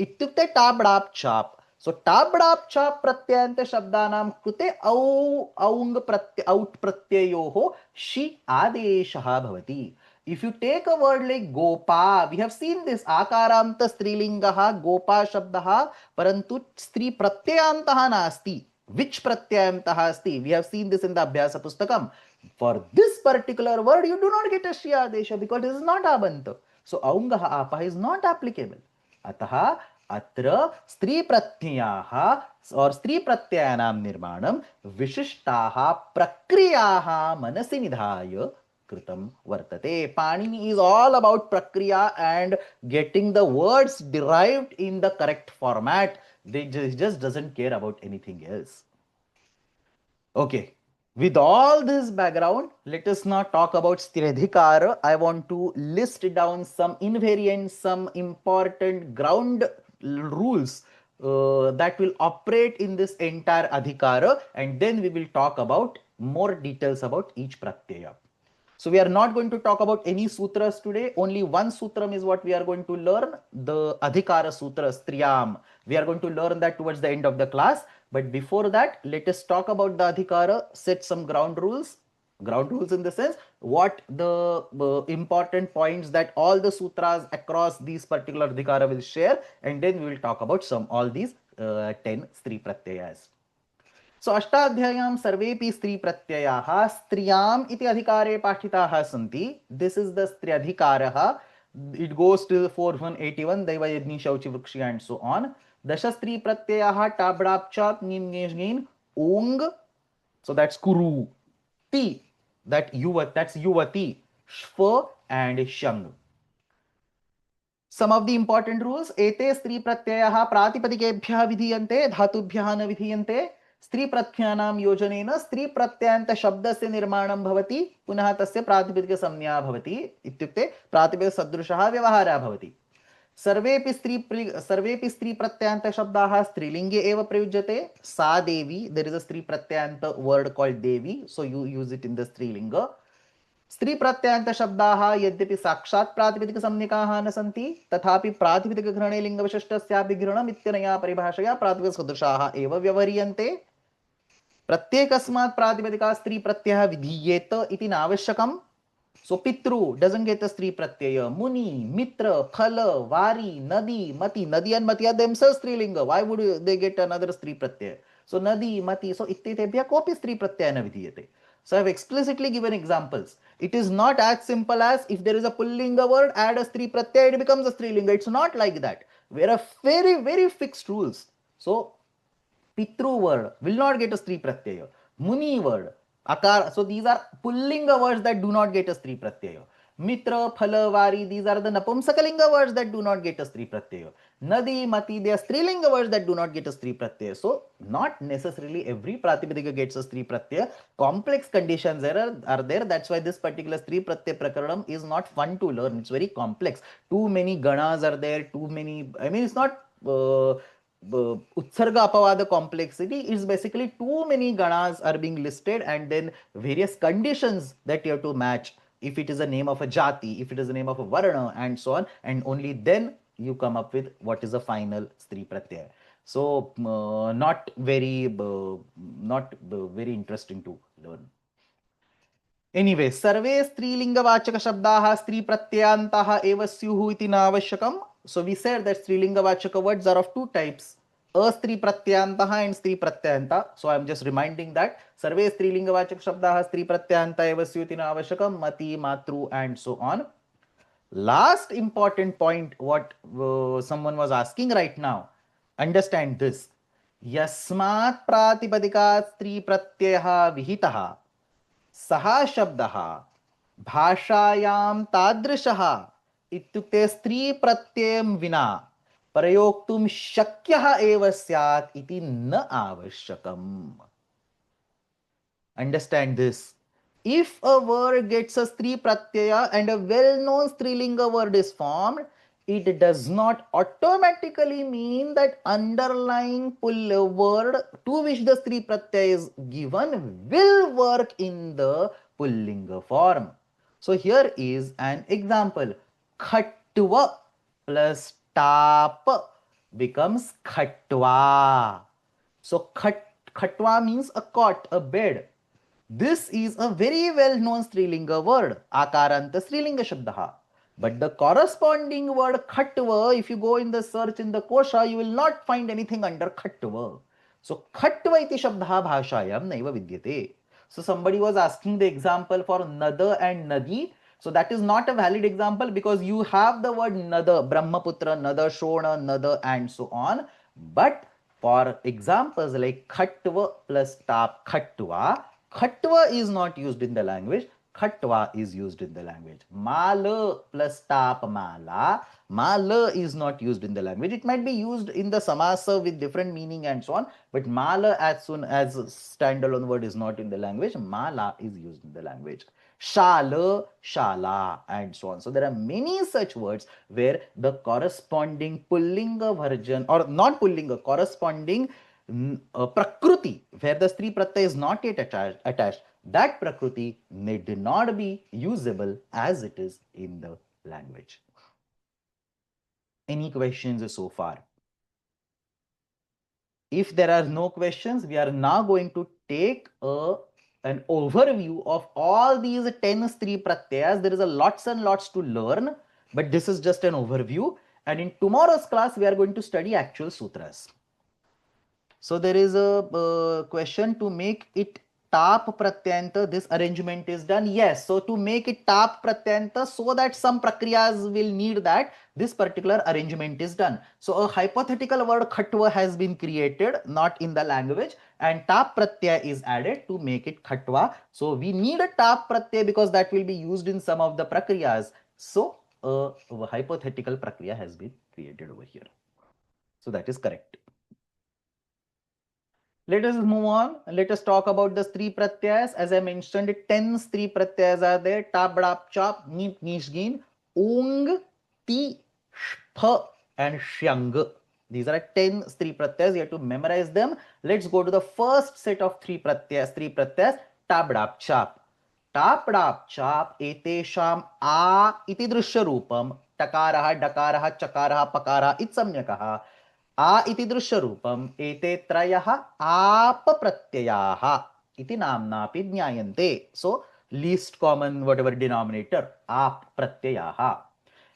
इत्युक्ते टाब्डाप् चाप्. So टाब्डाप् चाप् प्रत्ययान्त शब्दानां कृते औङ् प्रत्यय औट् प्रत्ययोः शि आदेशः भवति. If you take a word like Gopa, we have seen this Akaramta Strilingaha Gopa Shabdaha Parantu Stri Pratyayantaha Nasti. Which Pratyayantaha Asti? We have seen this in the Abhyasa Pustakam. For this particular word, you do not get a Shriya Adesha because it is not Abanta. So Aungaha Apa is not applicable. Ataha Atra Stri Pratyayaha or Stri Pratyayanam Nirmanam Vishishtaha Prakriyaha Manasi Nidhaya Kritam Vartate. Panini is all about prakriya and getting the words derived in the correct format. They just doesn't care about anything else. Okay. With all this background, let us now talk about Stiradhikara. I want to list down some invariants, some important ground rules that will operate in this entire adhikara, and then we will talk about more details about each pratyaya. So we are not going to talk about any sutras today. Only one sutram is what we are going to learn, the Adhikara Sutra, Striyam. We are going to learn that towards the end of the class. But before that, let us talk about the Adhikara, set some ground rules. Ground rules in the sense, what the important points that all the sutras across these particular Adhikara will share. And then we will talk about all these 10 Stri Pratyayas. सो अष्टाध्याय्यां सर्वेपि स्त्री प्रत्ययाः स्त्रियाम् इति अधिकारे पाठिताः सन्ति. This is the स्त्री अधिकारः. It goes to 4181 दैवयज्ञ शौचि वृक्षि एंड सो ऑन. दश स्त्री प्रत्ययाः टाब्डाप चाप नीम गेश गेन ओंग. सो दैट्स कुरु. टी that's yuvati, shva and shang. Some of the important rules. एते स्त्री प्रत्ययाः प्रातिपदिकेभ्यः विधीयन्ते, धातुभ्यः न विधीयन्ते. स्त्री प्रत्ययानां योजनेन स्त्री प्रत्ययान्त शब्दस्य निर्माणं भवति, पुनः तस्य प्रातिपदिक संज्ञा भवति. इत्युक्ते प्रातिपदिक सदृशः व्यवहारः भवति. सर्वेपि स्त्री प्रत्ययान्त शब्दाः स्त्रीलिंगे एव प्रयुज्यते. सा देवी, देयर इज अ स्त्री प्रत्ययान्त वर्ड कॉल्ड देवी, so you use it in the स्त्रीलिंग. स्त्री प्रत्ययान्त शब्दाः यद्यपि साक्षात् प्रातिपदिक संज्ञकाः न सन्ति, तथापि प्रातिपदिक ग्रहणे लिंग विशिष्टस्यापि ग्रहणम् इत्यनया परिभाषया प्रातिपदिक सदृशाः एव व्यवह्रियन्ते. प्रत्येकस्मात् प्रातिपदिकात् स्त्री प्रत्ययः विधीयेत इति नावश्यकम्. सो पितृ doesn't get a स्त्री प्रत्यय. मुनि, मित्र, फल, वारी, नदी, मति. नदी and mati are themselves स्त्रीलिंग. Why would they get another स्त्री प्रत्यय? So nadi, mati, so इत्येतेभ्यः कोऽपि स्त्री प्रत्ययः न विधीयते. So I have explicitly given examples. It is not as simple as if there is a pullinga word, add a स्त्री प्रत्यय, it becomes a स्त्रीलिंग. It's not like that. There are very, very fixed rules. So Pitru word will not get a Stri Pratyaya. Muni word, Akar, so these are Pullinga words that do not get a Stri Pratyaya. Mitra, Phala, Vari, these are the Napumsakalinga words that do not get a Stri Pratyaya. Nadi, Mati, they are Strilinga words that do not get a Stri Pratyaya. So, not necessarily every Pratipadika gets a Stri Pratyaya. Complex conditions are there. That's why this particular Stri Pratyaya Prakaranam is not fun to learn. It's very complex. Too many ganas are there, too many, I mean, it's not Utsarga Apavada complexity. Is basically too many ganas are being listed and then various conditions that you have to match. If it is a name of a jati, if it is a name of a varna and so on, and only then you come up with what is a final Stri Pratyaya. So not very interesting to learn. Anyway, सर्वे स्त्रीलिंगवाचक शब्दाः स्त्री प्रत्ययान्तः एव स्युः इति नावश्यकम्. So we said that स्त्रीलिंगवाचक words are of two types, अस्त्री प्रत्ययान्तः and स्त्री प्रत्ययान्त. So I am just reminding that सर्वे स्त्रीलिंगवाचक शब्दाः स्त्री प्रत्ययान्त एव स्युः इति नावश्यकम्, मति, मातृ and so on. Last important point, what someone was asking right now, understand this. यस्मात् प्रातिपदिकात् स्त्री प्रत्ययः विहितः सः शब्दः भाषायां तादृशः इत्युक्ते स्त्री प्रत्ययं विना प्रयोक्तुं शक्यः एव स्यात् इति न आवश्यकम्. Understand this. If a word gets a स्त्री pratyaya and a well-known strilinga word is formed, it does not automatically mean that underlying pull word to which the स्त्री pratyaya is given will work in the pullinga form. So here is an example. Khatva plus tap becomes khatva. So khatva means a cot, a bed. This is a very well-known Strilinga word, Akaranta Strilinga Shabdaha. But the corresponding word Khatva, if you go in the search in the Kosha, you will not find anything under Khatva. So Khatva iti Shabdaha Bhashayam Naiva Vidyate. So somebody was asking the example for Nada and Nadi. So that is not a valid example because you have the word Nada, Brahmaputra, Nada, Shona, Nada and so on. But for examples like Khatva plus Tap, Khatva, Khatva is not used in the language. Khatva is used in the language. Mala plus tap mala. Mala is not used in the language. It might be used in the samasa with different meaning and so on. But mala as soon as standalone word is not in the language, mala is used in the language. Shala, shala, and so on. So there are many such words where the corresponding pullinga version, or not pullinga, corresponding prakruti, where the stri pratyay is not yet attached, that prakruti need not be usable as it is in the language. Any questions so far? If there are no questions, we are now going to take an overview of all these 10 stri pratyayas. There is a lots and lots to learn, but this is just an overview. And in tomorrow's class, we are going to study actual sutras. So there is a question to make it tap pratyanta. This arrangement is done. Yes. So to make it tap pratyanta, so that some prakriyas will need that, this particular arrangement is done. So a hypothetical word khatva has been created, not in the language, and tap pratyaya is added to make it khatva. So we need a tap pratyaya because that will be used in some of the prakriyas. So a hypothetical prakriya has been created over here. So that is correct. Let us move on. Let us talk about the stri pratyayas. As I mentioned, 10 stri pratyayas are there. Ta, bda, chap, neep, nish, gin, ung, ti, shph, and shyang. These are 10 stri pratyayas. You have to memorize them. Let's go to the first set of three pratyayas. Ta, bda, chap. Ta, bda, chap, etesham a iti drishya roopam. Takaraha, dakaraha, chakaraha, pakaraha, itsamnyakaha. आ इति दृश्यरूपम् एते त्रयः आप प्रत्ययाः इति नाम्नापि ज्ञायन्ते. So least common whatever denominator, आप प्रत्ययाः.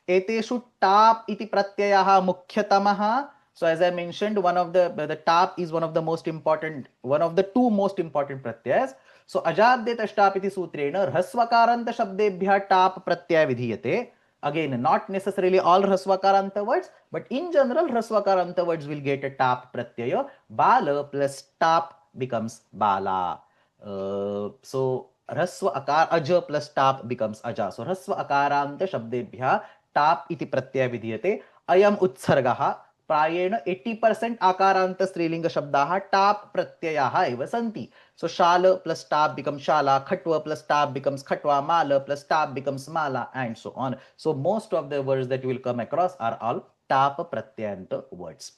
एतेषु टाप इति प्रत्ययः मुख्यतमः. So as I mentioned, one of the tap is one of the most important, one of the two most important pratyayas. So अजाद्य तष्टाप इति सूत्रेण ह्रस्वकारान्त शब्देभ्यः टाप प्रत्यय विधीयते. Again, not necessarily all hrasvakaranta words, but in general, hrasvakaranta words will get a tap pratyaya. Bala plus tap becomes bala. So hrasva akar aja plus tap becomes aja. So hrasva akaranta shabdebhya tap iti pratyaya vidhiyate. Ayam utsargaha प्रायेण 80% आकारांत स्त्रीलिंग शब्दाः top प्रत्ययाः एव सन्ति. So shala plus tap becomes shala, khatva plus tap becomes khatva, mala plus tap becomes mala, and so on. So most of the words that you will come across are all tap pratyayanta words.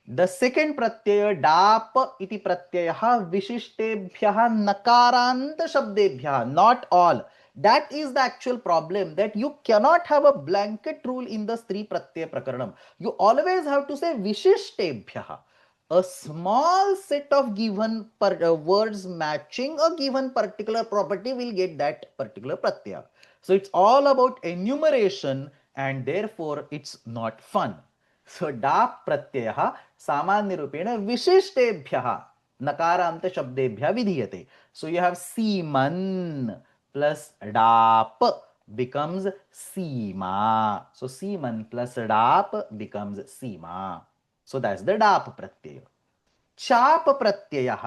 The second pratyaya dap iti pratyayah vishishtebhyah nakarant shabdebhyah, not all. That is the actual problem, that you cannot have a blanket rule in the stri pratyaya prakaranam. You always have to say vishishtebhyah. A small set of given words matching a given particular property will get that particular pratyaya. So it's all about enumeration, and therefore it's not fun. So dap pratyayah सामान्य रूपेण विशिष्टेभ्यः नकारांत शब्देभ्यः विधीयते. So you have semen plus dap becomes Seema. So semen plus dap becomes Seema. So that's the dap pratyaya. चाप प्रत्ययः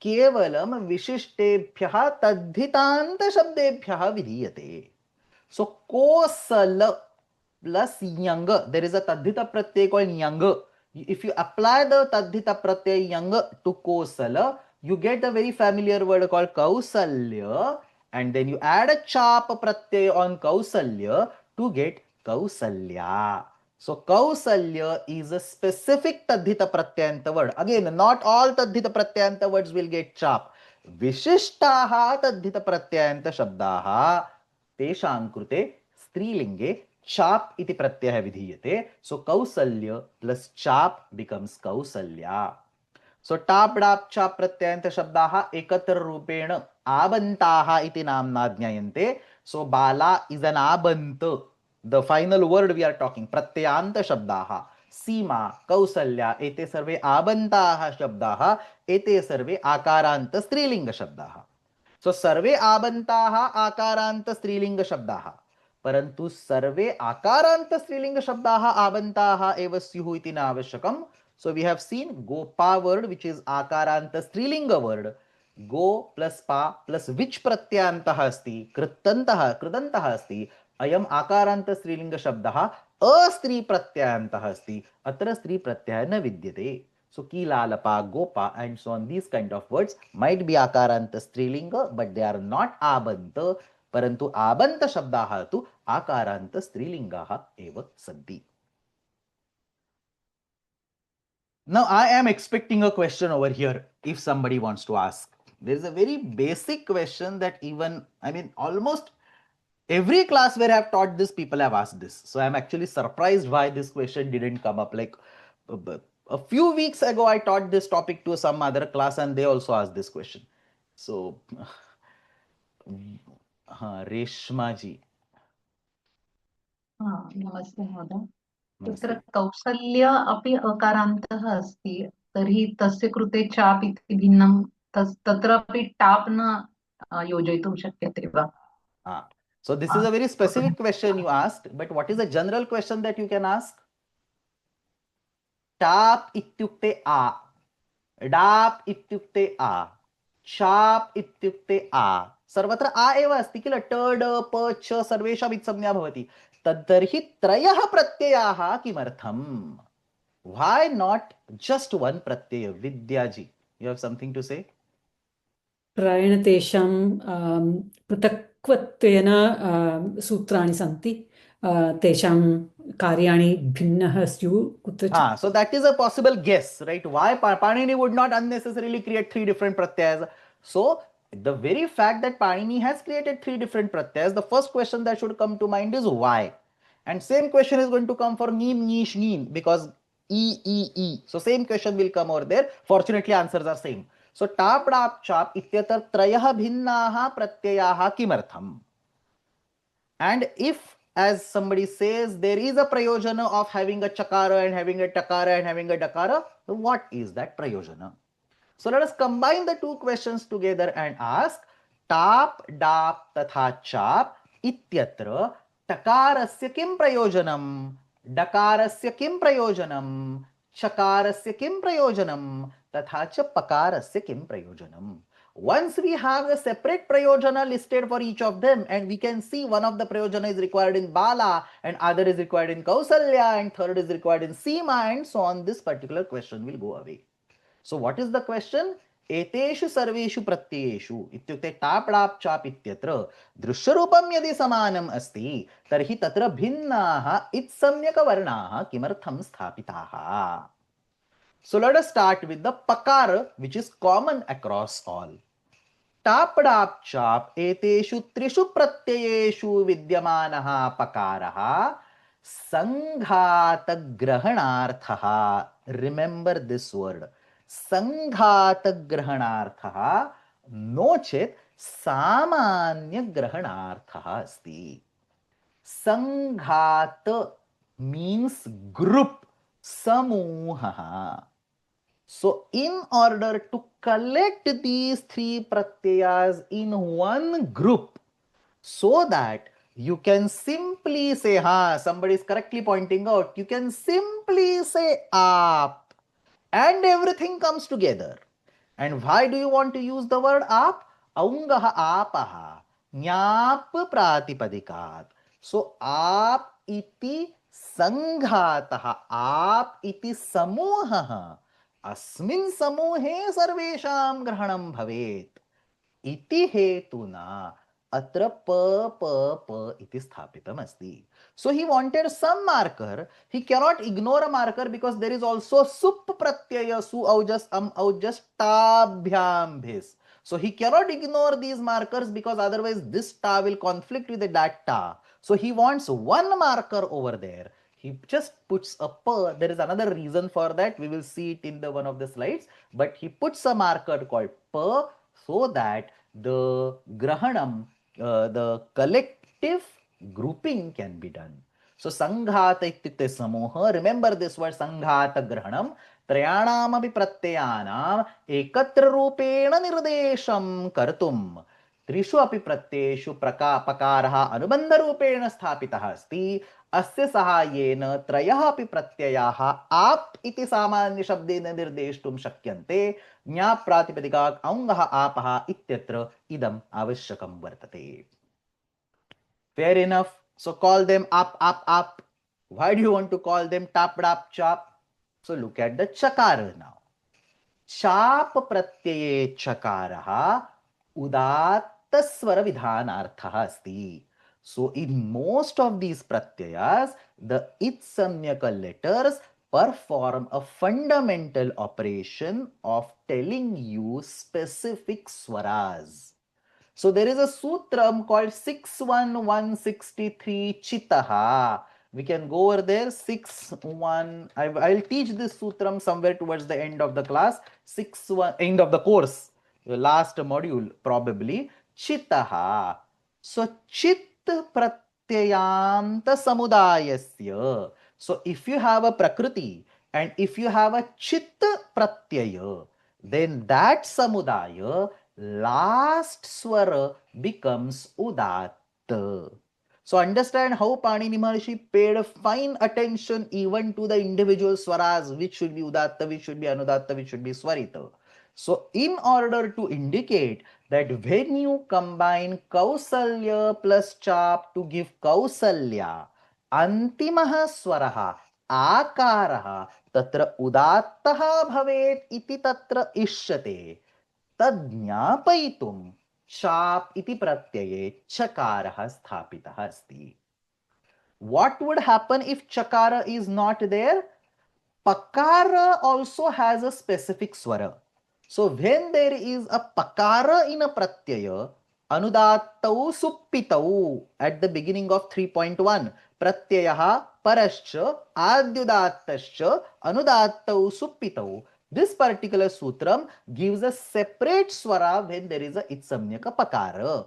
केवलं विशिष्टेभ्यः तद्धितांत शब्देभ्यः विधीयते. So kosal plus yang, there is a tadhita pratyay called yang. If you apply the tadhita pratyay yang to kosala, you get a very familiar word called kausalya, and then you add a chap pratyay on kausalya to get kausalya. So kausalya is a specific tadhita pratyayanta word. Again, not all tadhita pratyayanta words will get chap. Vishishtaha tadhita pratyayanta shabdaha तेषां कृते स्त्रीलिंगे चाप इति प्रत्ययः विधीयते. So kausalya plus chap becomes kausalya. So टाप डाप चाप प्रत्ययन्त शब्दाः एकत्र रूपेण आबन्ताः इति नाम्ना ज्ञायन्ते. So bala is an abant. The final word we are talking, प्रत्ययान्त शब्दाः, सीमा, कौसल्या, एते सर्वे आबन्ताः शब्दाः, एते सर्वे आकारान्त स्त्रीलिंग शब्दाः. So सर्वे आबन्ताः आकारान्त स्त्रीलिंग शब्दाः, परंतु सर्वे आकारांत स्त्रीलिंग शब्दाः आबन्ताः एव स्युः इति न आवश्यकम्. So we have seen gopa word, which is आकारांत स्त्रीलिंग word. Go plus pa plus which प्रत्ययान्तः अस्ति, कृतन्तः कृदन्तः अस्ति. अयम् आकारांत स्त्रीलिंग शब्दः अस्त्री प्रत्ययान्तः अस्ति. अत्र स्त्री प्रत्ययः न विद्यते. So Kilalapa, Gopa, and so on, these kind of words might be Akaranta Strilinga, but they are not Abanta. Parantu Abanta Shabdaha tu Akaranta Strilingaha eva santi. Now I am expecting a question over here if somebody wants to ask. There is a very basic question that even, I mean, almost every class where I have taught this, people have asked this. So I'm actually surprised why this question didn't come up. Like a few weeks ago, I taught this topic to some other class and they also asked this question. So, Reshma ji. नमस्ते महोदय. तत्र कौसल्य अपि अकारान्तः अस्ति, तर्हि तस्य कृते चाप् इति भिन्नं तत्रापि टाप् न योजयितुं शक्यते वा? So this is a very specific question you asked, but what is a general question that you can ask? Tap ityukte a, डाप इत्युक्ते आ, चाप इत्युक्ते आ, सर्वत्र आ एव अस्ति किल, ट ड प च सर्वेषाम् इत्संज्ञा भवति. तर्हि त्रयः प्रत्ययाः किमर्थम्? Why not just one pratyaya? Vidyaji, you have something to say? प्रायेण तेषां पृथक्त्वेन सूत्राणि सन्ति, तेषां कार्याणि भिन्नः स्युः कुत्रचित्. So that is a possible guess, right? Why Panini would not unnecessarily create three different pratyayas. So the very fact that Panini has created three different pratyayas, the first question that should come to mind is why. And same question is going to come for neem, nish, neen, because e. So same question will come over there. Fortunately, answers are same. So tap, dap, chap ityatar trayah bhinnaha pratyayaha kimartham. And if, as somebody says, there is a prayojana of having a chakara and having a takara and having a dakara, what is that prayojana? So let us combine the two questions together and ask, tap, dap, tatha chap ityatra takarasya kim prayojanam, dakarasya kim prayojanam, chakarasya kim prayojanam, tatha cha pakarasya kim prayojanam. Once we have a separate prayojana listed for each of them, and we can see one of the prayojana is required in Bala and other is required in Kausalya and third is required in Seema and so on, this particular question will go away. So what is the question? एतेषु सर्वेषु प्रत्ययेषु इत्युक्ते top डाप् चाप् इत्यत्र दृश्यरूपं यदि समानम् अस्ति तर्हि तत्र भिन्नाः इत्संज्ञकवर्णाः किमर्थं स्थापिताः? So let us start with the pakara, which is common across all. टाप डाप चाप एतेषु त्रिषु प्रत्ययेषु विद्यमानः पकारः संघातग्रहणार्थः. Remember this word, संघातग्रहणार्थः नो चेत् सामान्यग्रहणार्थः अस्ति. संघात means group, samuhah. So in order to collect these three pratyayas in one group, so that you can simply say, somebody is correctly pointing out, you can simply say aap and everything comes together. And why do you want to use the word aap? Aungaha aapaha nyap pratipadikat. So aap iti sanghatah, aap iti samuhah, अस्मिन् समूहे सर्वेषां ग्रहणं भवेत् इति हेतुना अत्र प इति स्थापितम् अस्ति. So he wanted some marker. He cannot ignore a marker because there is also sup pratyaya su aujas am aujas tabhyam bhis. So he cannot ignore these markers because otherwise this ta will conflict with that ta. So he wants one marker over there. He just puts a pa. There is another reason for that. We will see it in one of the slides. But he puts a marker called pa so that the grahanam, the collective grouping can be done. So sanghata ityukte samoha. Remember this word sanghata grahanam. त्रयाणामपि प्रत्ययानाम् एकत्र रूपेण निर्देशं कर्तुं त्रिषु अपि प्रत्ययेषु पकारः अनुबन्धरूपेण स्थापितः अस्ति. अस्य सहायेन त्रयः अपि प्रत्ययाः आप इति सामान्यशब्देन निर्देष्टुं शक्यन्ते. ज्ञाप् प्रातिपदिकात् औङ्गः आपः इत्यत्र इदम् आवश्यकं वर्तते. Fair enough. So call them up. Why do you want to call them tap dap chap? So look at the chakara now. चाप प्रत्यये चकारः उदात्तस्वर विधानार्थः अस्ति. So in most of these pratyayas, the itsamyaka letters perform a fundamental operation of telling you specific swaras. So there is a sutram called 61163 Chitaha. We can go over there. 61. I'll teach this sutram somewhere towards the end of the class. 61 end of the course, the last module probably. Chitaha. So chit pratyayanta samudayasya. So if you have a prakriti and if you have a chit pratyaya, then that samudaya last swara becomes udatta. So understand how Panini Maharshi paid fine attention even to the individual swaras, which should be udatta, which should be anudatta, which should be swarita. So in order to indicate that when you combine Kausalya plus Chap to give Kausalya, antimaha swaraha आकारः तत्र उदात्तः भवेत् इति तत्र इष्यते. तद् ज्ञापयितुं शाप् इति प्रत्यये चकारः स्थापितः अस्ति. What would happen if chakara is not there? Pakara also has a specific swara. So when there is a pakara in a pratyaya, anudattau suppitau at the beginning of 3.1, pratyayaha parascha adyudattascha anudattau suppitau. This particular sutram gives a separate swara when there is a itsamyaka pakara.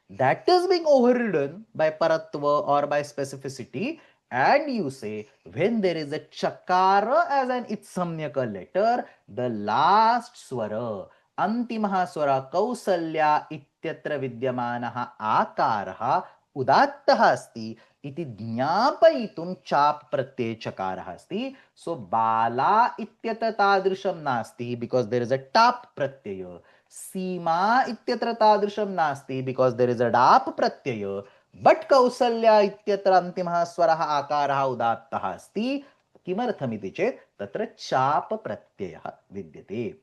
That is being overridden by paratva or by specificity, and you say when there is a chakara as an itsamyaka letter, the last swara antimaha swara kausalya ityatra vidyamanaha akaraha udattah asti iti ज्ञापयितुं चाप प्रत्यय चकारः अस्ति. So bala ityatra tadrisham nasti because there is a tap pratyaya. सीमा इत्यत्र तादृशं नास्ति because there is a Daph Pratyaya. But Kausalya इत्यत्र अन्तिमः स्वरः आकारः उदात्तः अस्ति. किमर्थमिति चेत् तत्र चाप प्रत्ययः विद्यते.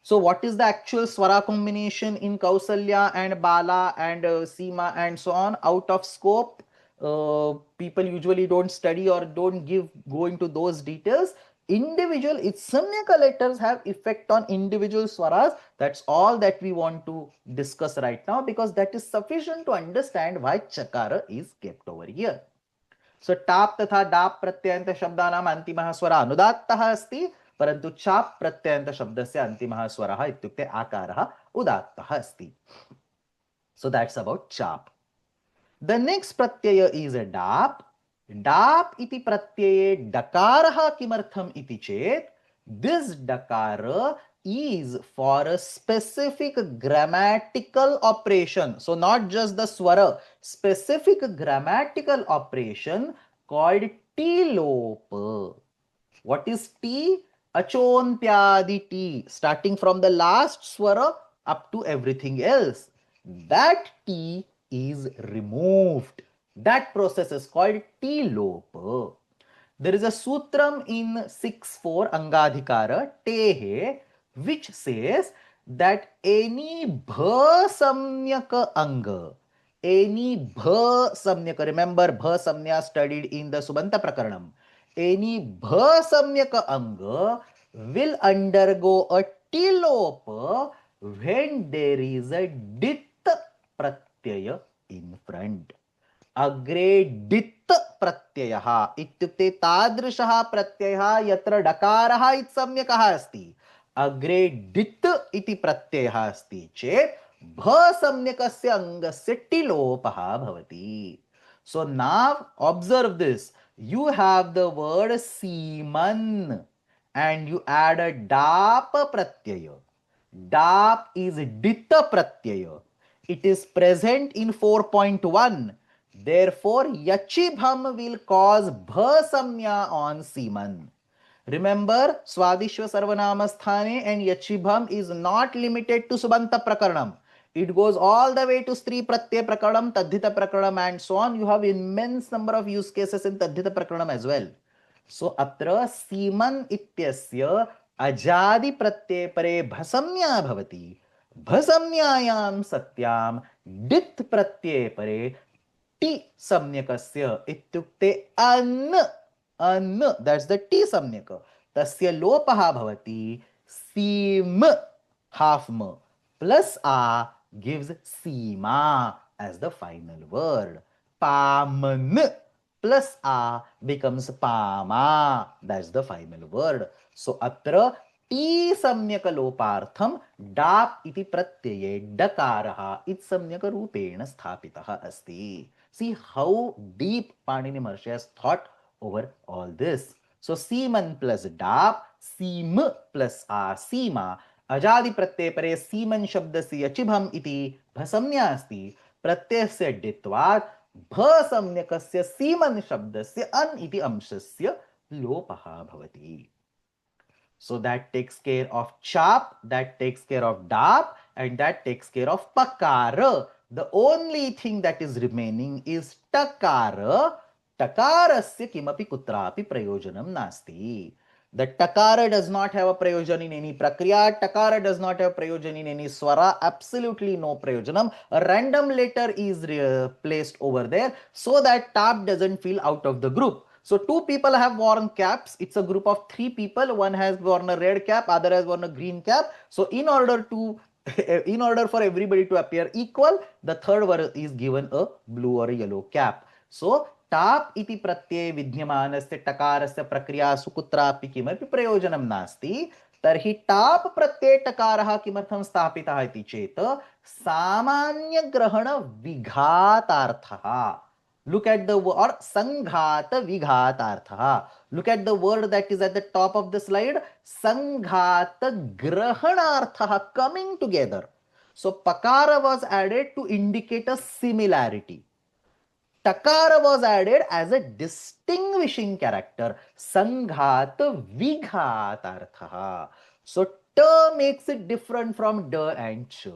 So what is the actual swara combination in Kausalya and Bala and Seema and so on? Out of scope. People usually don't study or don't go into those details. Individual itsamyaka letters have effect on individual swaras. That's all that we want to discuss right now because that is sufficient to understand why chakara is kept over here. So tap तथा डाप प्रत्ययंत शब्दानाम अंतिमः स्वरः अनुदात्तः अस्ति, परंतु चाप प्रत्ययंत शब्दस्य अंतिमः स्वरः इत्युक्ते आकारः उदात्तः अस्ति. So that's about chap. The next pratyaya is a dap. Dap iti pratyaye dakarah kimartham iti chet. This dakara is for a specific grammatical operation. So not just the swara, specific grammatical operation called T-lopa. What is T? Achontyadi T, starting from the last swara up to everything else. That T is removed. That process is called T-lopa. There is a sutram in 6.4 Angadhikara Tehe which says that any bha samyaka anga, any bha samyaka, remember bha samya studied in the Subanta Prakaranam, any bha samyaka anga will undergo a T-lopa when there is a dit pratyaya in front. अग्रे डित् प्रत्ययः इत्युक्ते तादृशः प्रत्ययः यत्र डकारः इत्सम्यकः अस्ति. अग्रे डित् इति प्रत्ययः अस्ति चेत् भ सम्यकस्य अङ्गस्य टिलोपः भवति. So now observe this. You have the word seaman and you add a dap pratyaya. Dap is dita pratyaya. It is present in 4.1. Therefore, yachibham will cause bha samya on seaman. Remember, Swadishva Sarvanamasthane and yachibham is not limited to Subanta Prakaranam. It goes all the way to Stri Pratyaya Prakaranam, Tadhita Prakaranam and so on. You have immense number of use cases in Tadhita Prakaranam as well. So, atra seaman ityasya अजादि प्रत्यय परे भसम्या भवति भसम्यायां सत्यां डित् प्रत्यय परे T सम्यकस्य इत्युक्ते अन् अन् that's the T सम्यक तस्य लोपः भवति सीम half m plus a gives seema as the final word. Paman plus a becomes pama. That's the final word. So atra T सम्यक लोपार्थम डाप इति प्रत्यये डकारः इत सम्यक रूपेण स्थापितः अस्ति. See how deep Panini Maharshi has thought over all this. So seeman plus dap, seem plus a seema. अजादि प्रत्यय परे semen शब्दस्य अचिभम इति भसम्या अस्ति प्रत्ययस्य डित्वात् भसम्यकस्य सीमन शब्दस्य अन इति अंशस्य लोपः भवति. So that takes care of chap, that takes care of dap, and that takes care of pakara. The only thing that is remaining is takara. Takarasya kimapi kutrapi prayojanam nasti. The takara does not have a prayojan in any prakriya. Takara does not have prayojan in any swara. Absolutely no prayojanam. A random letter is placed over there so that tap doesn't feel out of the group. So two people have worn caps. It's a group of three people. One has worn a red cap, other has worn a green cap. So in order for everybody to appear equal, the third one is given a blue or a yellow cap. So top इति प्रत्यये विद्यमानस्य टकारस्य प्रक्रियासु कुत्रापि किमपि प्रयोजनं नास्ति. तर्हि top प्रत्यये टकारः किमर्थं स्थापितः इति चेत् सामान्यग्रहण विघातार्थः. Look at the word sanghata vighatartha. Look at the word that is at the top of the slide. Sanghata grahanartha, coming together. So pakara was added to indicate a similarity. Takara was added as a distinguishing character. Sanghata vighatartha. So ta makes it different from da and cha.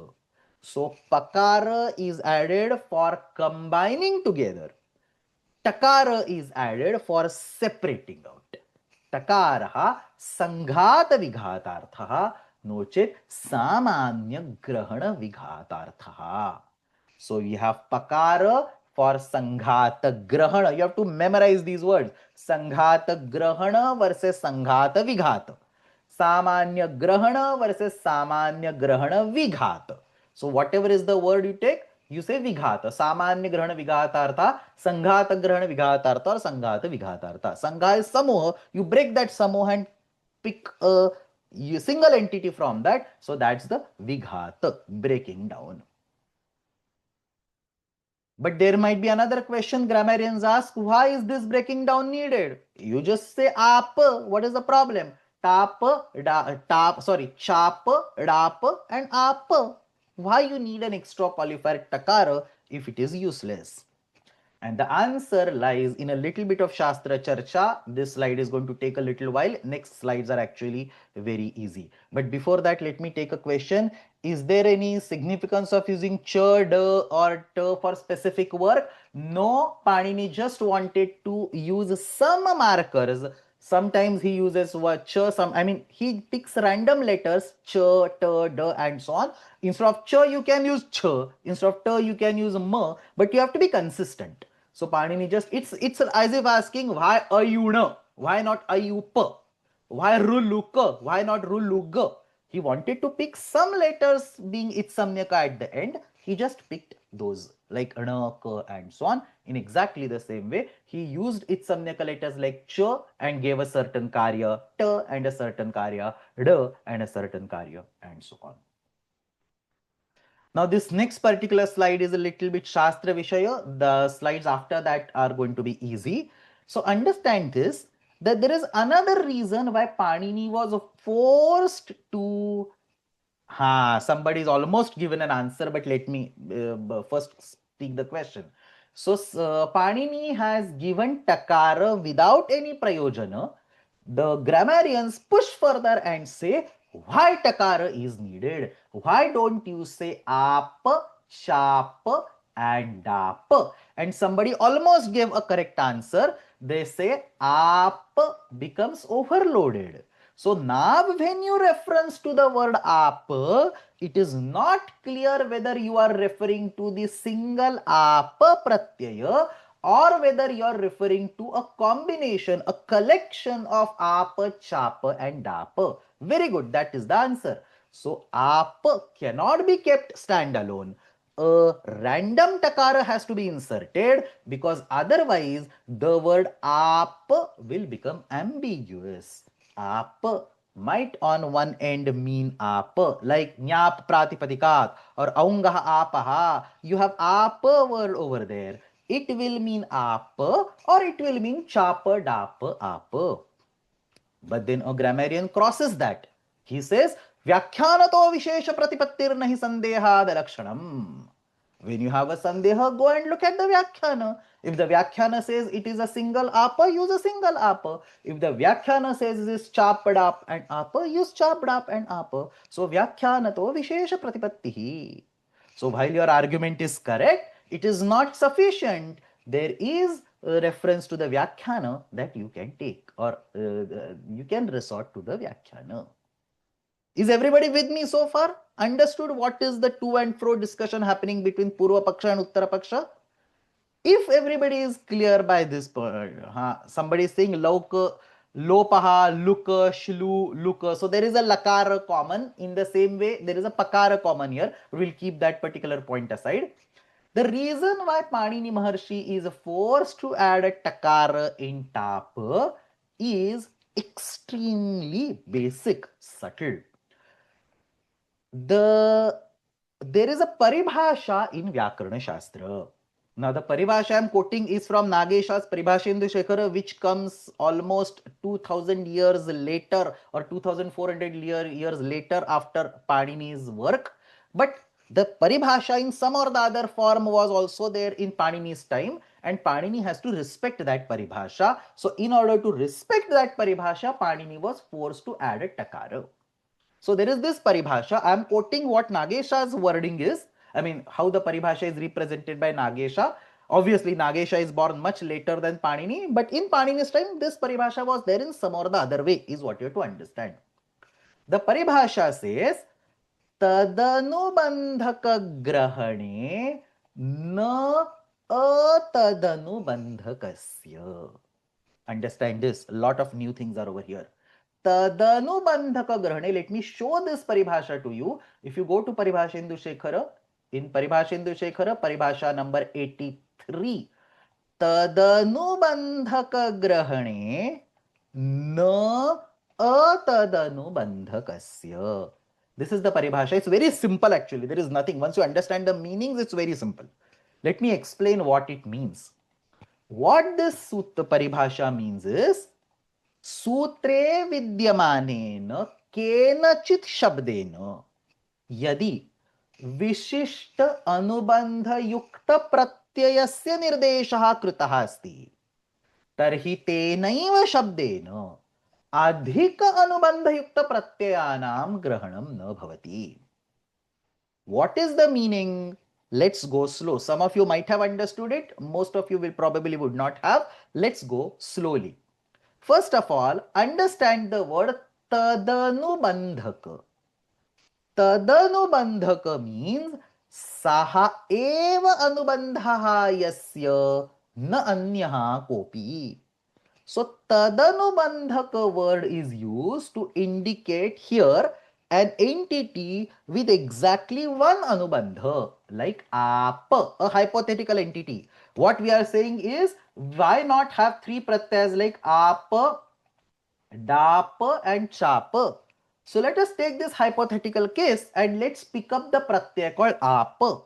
So pakara is added for combining together. Takara is added for separating out. Takaraha sanghata vighatarthaha nochit samanya grahana vighatarthaha. So we have pakara for sanghata grahana. You have to memorize these words. Sanghata grahana versus sanghata vighata. Samanya grahana versus samanya grahana vighata. So whatever is the word you take, you say vighata. Samanya grahana vighatartha, sanghata grahana vighatartha, or sanghata vighatartha. Sangha is samoha. You break that samoha and pick a single entity from that. So that's the vighata, breaking down. But there might be another question grammarians ask, why is this breaking down needed? You just say aap. What is the problem? Tap, chap, dap, and aap. Why you need an extra qualifier takara if it is useless? And the answer lies in a little bit of Shastra Charcha. This slide is going to take a little while. Next slides are actually very easy. But before that, let me take a question. Is there any significance of using cha, da, or ta for specific work? No, Panini just wanted to use some markers. Sometimes he uses cha, he picks random letters, cha, ta, da, and so on. Instead of cha, you can use cha. Instead of ta, you can use ma. But you have to be consistent. So Panini just, it's as if asking, why ayuna? Why not ayupa? Why ruluka? Why not ruluga? He wanted to pick some letters being itsamyaka at the end. He just picked those like ana, ka, and so on. In exactly the same way, he used itsamyaka letters like cha and gave a certain karya, ta and a certain karya, da and a certain karya, and so on. Now this next particular slide is a little bit Shastra Vishaya. The slides after that are going to be easy. So understand this, that there is another reason why Panini was forced to... somebody is almost given an answer, but let me first speak the question. So Panini has given takara without any prayojana. The grammarians push further and say, why takara is needed? Why don't you say aap, chap, and dap? And somebody almost gave a correct answer. They say aap becomes overloaded. So now when you reference to the word apa, it is not clear whether you are referring to the single apa pratyaya or whether you are referring to a combination, a collection of apa, chapa and dapa. Very good, that is the answer. So apa cannot be kept standalone. A random takara has to be inserted, because otherwise the word aap will become ambiguous. Aap might on one end mean aap, like nyap pratipadikat or aungah aapaha. You have aap word over there. It will mean aap or it will mean chapa dapa aap. But then a grammarian crosses that. He says, Vyakhyanato Vishesha Pratipattir Nahi Sandeha Lakshanam. When you have a sandeha, go and look at the Vyakhyana. If the Vyakhyana says it is a single apa, use a single apa. If the Vyakhyana says it is chopped up and apa, use chopped up and apa. So Vyakhyanato Vishesha Pratipattihi. So while your argument is correct, it is not sufficient. There is a reference to the Vyakhyana that you can take, or you can resort to the Vyakhyana. Is everybody with me so far? Understood what is the to and fro discussion happening between Purva Paksha and Uttara Paksha? If everybody is clear by this point, somebody is saying lauka, lopaha, luka, shlu, luka. So there is a lakara common. In the same way, there is a pakara common here. We will keep that particular point aside. The reason why Panini Maharshi is forced to add a takara in tapa is extremely basic, subtle. There is a paribhasha in Vyakarana Shastra. Now the paribhasha I am quoting is from Nagesha's Paribhashendu Shekhara, which comes almost 2000 years later or 2400 years later after Panini's work. But the paribhasha in some or the other form was also there in Panini's time, and Panini has to respect that paribhasha. So in order to respect that paribhasha, Panini was forced to add a takara. So there is this paribhasha. I am quoting what Nagesha's wording is. I mean, how the paribhasha is represented by Nagesha. Obviously, Nagesha is born much later than Panini, but in Panini's time, this paribhasha was there in some or the other way, is what you have to understand. The paribhasha says, Tadanubandhaka grahane na atadanubandhakasya. Understand this. A lot of new things are over here. Tadanubandhaka grahane. Let me show this paribhasha to you. If you go to Paribhashendu Shekhara, in Paribhashendu Shekhara, paribhasha number 83. Tadanubandhaka grahane na atadanubandhakasya. This is the paribhasha. It's very simple actually. There is nothing. Once you understand the meanings, it's very simple. Let me explain what it means. What this sutta paribhasha means is, सूत्रे विद्यमानेन केनचित् शब्देन यदि विशिष्ट अनुबंध युक्त प्रत्ययस्य निर्देशः कृतः अस्ति तर्हि तेनैव शब्देन अधिक अनुबंध युक्त प्रत्ययानां ग्रहणं न भवति. What is the meaning? Let's go slow. Some of you might have understood it. Most of you will probably would not have. Let's go slowly. First of all, understand the word tadanubandhaka. Tadanubandhaka means saha eva anubandhaha yasya na anyaha kopi. So tadanubandhaka word is used to indicate here an entity with exactly one anubandha, like apa, a hypothetical entity. What we are saying is, why not have three pratyas like apa, dapa and chapa? So let us take this hypothetical case and let's pick up the pratyaya called apa.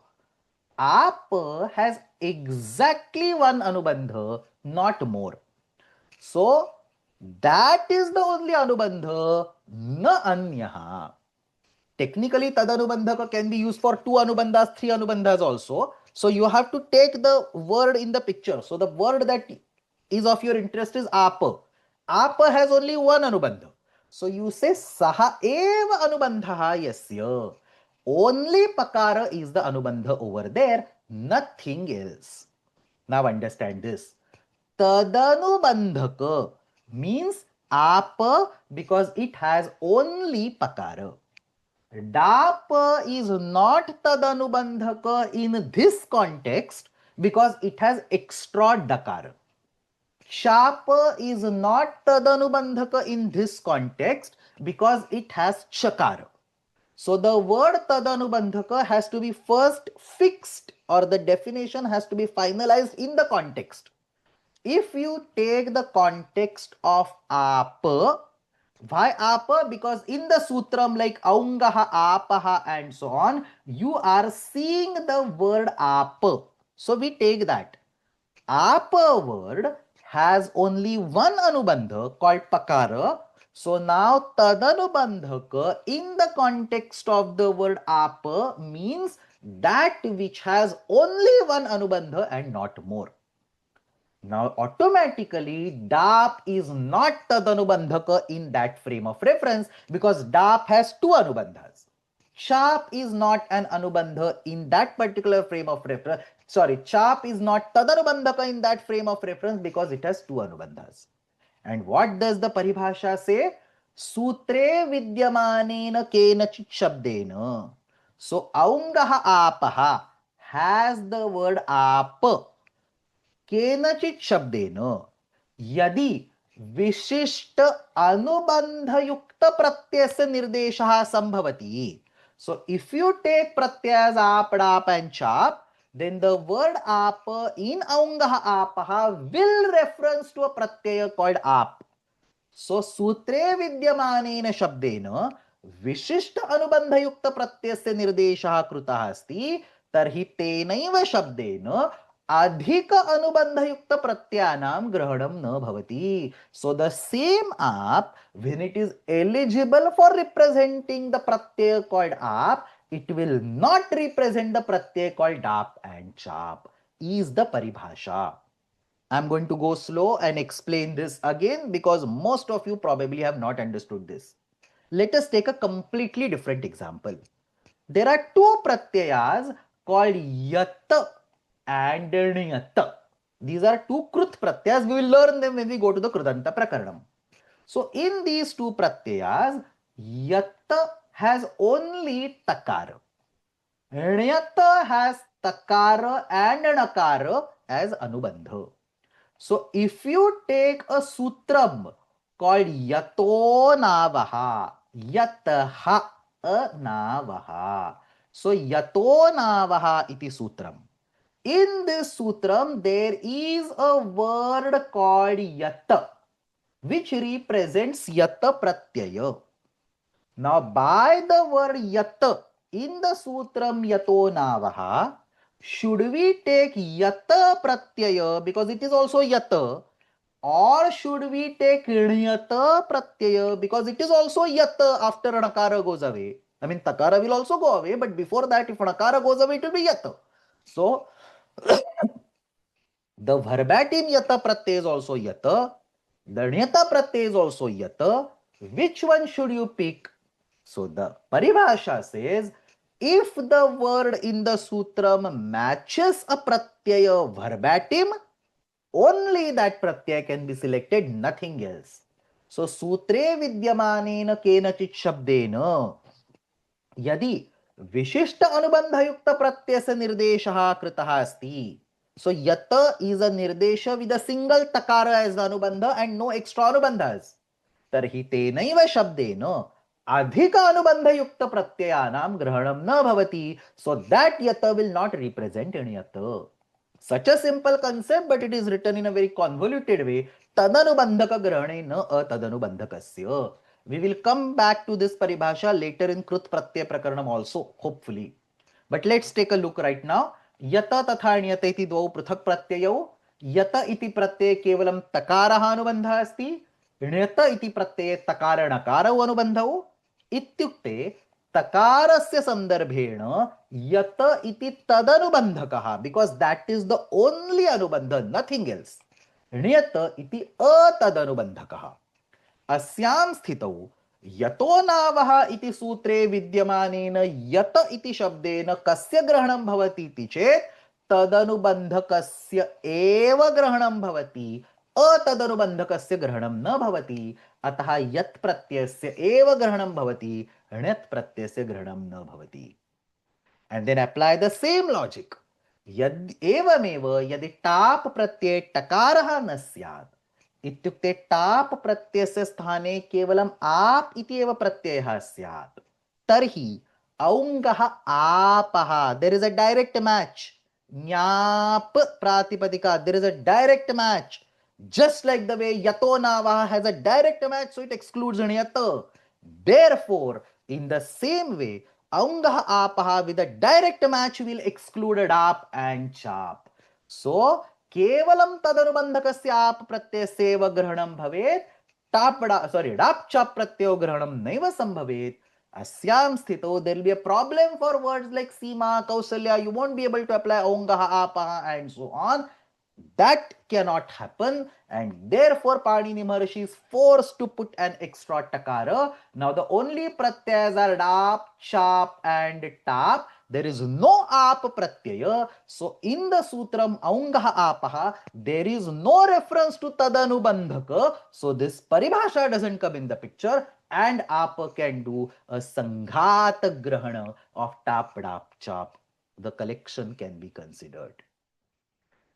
Apa has exactly one anubandha, not more. So that is the only anubandha, na anyaha. Technically, tadanubandhaka can be used for two anubandhas, three anubandhas also. So you have to take the word in the picture. So the word that is of your interest is apa. Apa has only one anubandha. So you say saha eva anubandhaha yasya. Only pakara is the anubandha over there, nothing else. Now understand this. Tadanubandhaka means आप because it has only pakara. Dap is not tadanubandhaka in this context because it has extra dakara. Shap is not tadanubandhaka in this context because it has chakara. So the word tadanubandhaka has to be first fixed, or the definition has to be finalized in the context. If you take the context of apa, why apa? Because in the sutram like aungaha, apaha and so on, you are seeing the word apa. So we take that. Apa word has only one anubandha called pakara. So now tadanubandhaka in the context of the word apa means that which has only one anubandha and not more. Now automatically dap is not tadanubandhaka in that frame of reference because dap has two anubandhas. Chap is not an anubandha in that particular frame of reference. Sorry, chap is not tadanubandhaka in that frame of reference because it has two anubandhas. And what does the paribhasha say? Sutre vidyamanena kenachit shabdena. So aungaha apaha has the word apa. केनचित शब्देन यदि विशिष्ट अनुबंध युक्त प्रत्यय से निर्देशः संभवति. So if you take pratyas ap, dap and chap, then the word ap in aungaha apaha will reference to a pratyaya called ap. So सूत्रे विद्यमानेन शब्देन विशिष्ट अनुबंध युक्त प्रत्ययस्य निर्देशः कृतः अस्ति तर्हि तेनैव शब्देन अधिक अनुबंध युक्त प्रत्ययानां ग्रहणं न भवति. So the same ap, when it is eligible for representing the pratyaya called ap, it will not represent the pratyaya called dap and chap, is the paribhasha. I'm going to go slow and explain this again because most of you probably have not understood this. Let us take a completely different example. There are two pratyayas called yat and niyat. These are two krut pratyayas. We will learn them when we go to the krudanta prakaranam. So in these two pratyayas, yat has only takara. Niyat has takara and nakara as anubandha. So if you take a sutram called yato navaha, yataha navaha. So yato navaha iti sutram. In this sutram there is a word called yata which represents yata pratyaya. Now by the word yata in the sutram yato navaha, should we take yata pratyaya because it is also yata, or should we take niyata pratyaya because it is also yata after nakara goes away? I mean takara will also go away, but before that if nakara goes away it will be yata. So the verbatim yata pratyaya is also yata, the niyata pratyaya is also yata. Which one should you pick? So the paribhasha says, if the word in the sutram matches a pratyaya verbatim, only that pratyaya can be selected, nothing else. So sutre vidyamanena kenachit shabdena यदि विशिष्ट अनुबंध युक्त प्रत्यय से निर्देशः कृतः अस्ति. So yata is a nirdesha with a single takara as the anubandha and no extra anubandhas. तर्हि तेनैव शब्देन अधिक अनुबंध युक्त प्रत्ययानां ग्रहणं न भवति. So that yata will not represent any yata. Such a simple concept, but it is written in a very convoluted way. Tadanubandhaka grahane na atadanubandhakasya. We will come back to this paribhasha later in Krut Pratyaya Prakaranam also, hopefully. But let's take a look right now. Yata tatha niyata iti dvau pruthak pratyayau. Yata iti pratyaya kevalam takaraha anubandha asti. Niyata iti pratyaya takara nakarau anubandhau. Ityukte takarasya sandarbhena yata iti tadanubandhakaha, because that is the only anubandha, nothing else. Niyata iti atadanubandhakaha. अस्यां स्थितौ यतो नावः इति सूत्रे विद्यमानेन यत इति शब्देन कस्य ग्रहणं भवति इति चेत् तदनुबन्धकस्य एव ग्रहणं भवति. अतदनुबन्धकस्य ग्रहणं न भवति, अतः यत् प्रत्ययस्य एव ग्रहणं भवति, ण्यत् प्रत्ययस्य ग्रहणं न भवति. And then apply the same logic. एवमेव यदि टाप् प्रत्यये टकारः न स्यात् इत्युक्ते टाप् प्रत्ययस्य स्थाने केवलम् आप् इति एव प्रत्ययः स्यात् तर्हि औङ्गः आपः, there is a direct match. ஞாப் प्रातिपदिका, there is a direct match. Just like the way yato navaha has a direct match, so it excludes णयत. Therefore, in the same way, aungah apaha with a direct match will exclude dap and chap. So, kevalam tadanubandhakasya ap pratyaseva grahanam bhavet, dap chap pratyo grahanam naiva sambhavet. Asyam sthito, there will be a problem for words like Seema, Kausalya. You won't be able to apply Ongaha, Apaha and so on. That cannot happen, and therefore Panini Maharshi is forced to put an extra takara. Now the only pratyayas are dap, chap and tap. There is no ap pratyaya. So in the sutram aungaha apaha, there is no reference to tadanubandhaka. So this paribhasha doesn't come in the picture, and apa can do a sanghat grahana of tap, dap, chap. The collection can be considered.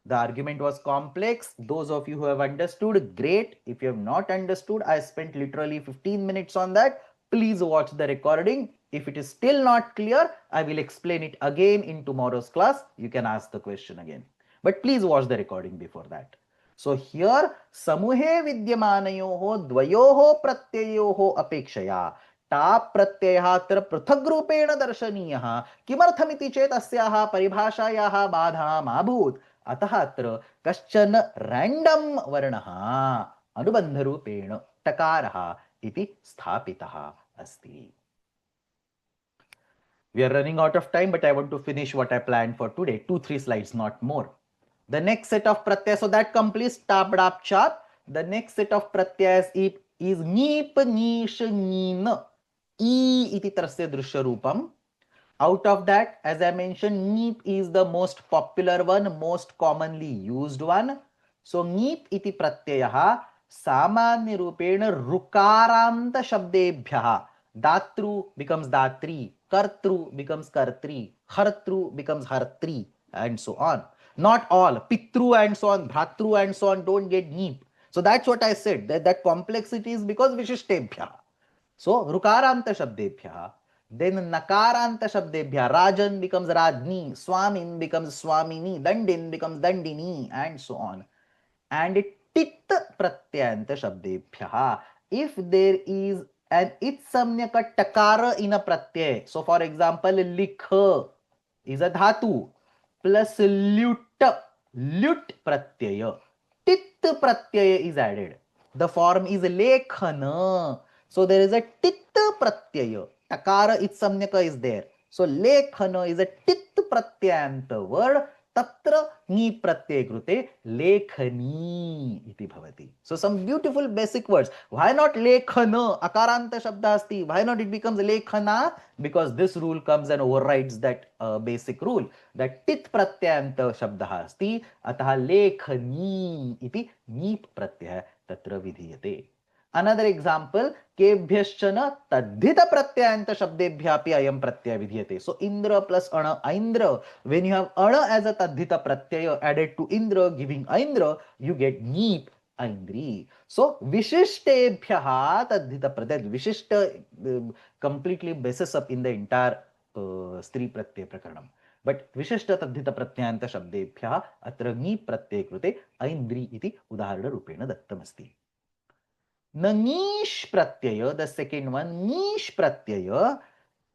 The argument was complex. Those of you who have understood, great. If you have not understood, I spent literally 15 minutes on that. Please watch the recording. If it is still not clear, I will explain it again in tomorrow's class. You can ask the question again. But please watch the recording before that. So here, samuhe vidyamanayoho dvayoho pratyayoho apekshaya top प्रत्ययः अत्र पृथग्रूपेण दर्शनीयः. किमर्थमिति चेत् अस्याः परिभाषायाः बाधा मा भूत्. अतः अत्र कश्चन रैंडम वर्णः अनुबन्धरूपेण टकारः इति स्थापितः अस्ति. We are running out of time, but I want to finish what I planned for today. 2-3 slides, not more. The next set of pratyas, so that completes tap, dap, chap. The next set of pratyas is neep, nish, nin. E iti tarasya drishya rupam. Out of that, as I mentioned, neep is the most popular one, most commonly used one. So neep iti pratyayah samanya rupena rukaranta shabdebhyah. Datru becomes datri, kartru becomes kartri, hartru becomes hartri, and so on. Not all, pitru and so on, bhatru and so on don't get neep. So that's what I said, that complexity is because vishishtebhyah. So rukaranta shabdebhyah. Then nakaranta shabdebhyah, Rajan becomes Rajni, Swamin becomes Swamini, Dandin becomes Dandini, and so on. And tit pratyanta shabdebhyah, if there is an it samnyaka takara in a pratyay, so for example likha is a dhatu plus lut pratyaya, tit pratyaya is added, the form is lekhana. So there is a tit pratyaya, takara it samnyaka is there. So lekhana is a tit pratyanta word. Tatra ni pratyay krute lekhani iti bhavati. So some beautiful basic words. Why not lekhana? Akaranta shabda asti. Why not it becomes lekhana? Because this rule comes and overrides that basic rule. That tit pratyanta shabda asti. Ataha lekhani iti ni pratyay tatra vidhiyate. Another example, kebhyashchana tadhita pratyayanta shabdebhyapi ayam pratyaya vidhyate. So Indra plus ana, Aindra. When you have ana as a tadhita pratyaya added to Indra giving Aindra, you get neep, Aindri. So vishishtebhyaha tadhita pratyaya. Vishishta completely bases up in the entire stri pratyaya prakaranam. But vishishta tadhita pratyayanta shabdebhyaha atra neep pratyaya krute Aindri iti udaharana rupena dattamasti. Nish pratyaya, the second one, nish pratyaya,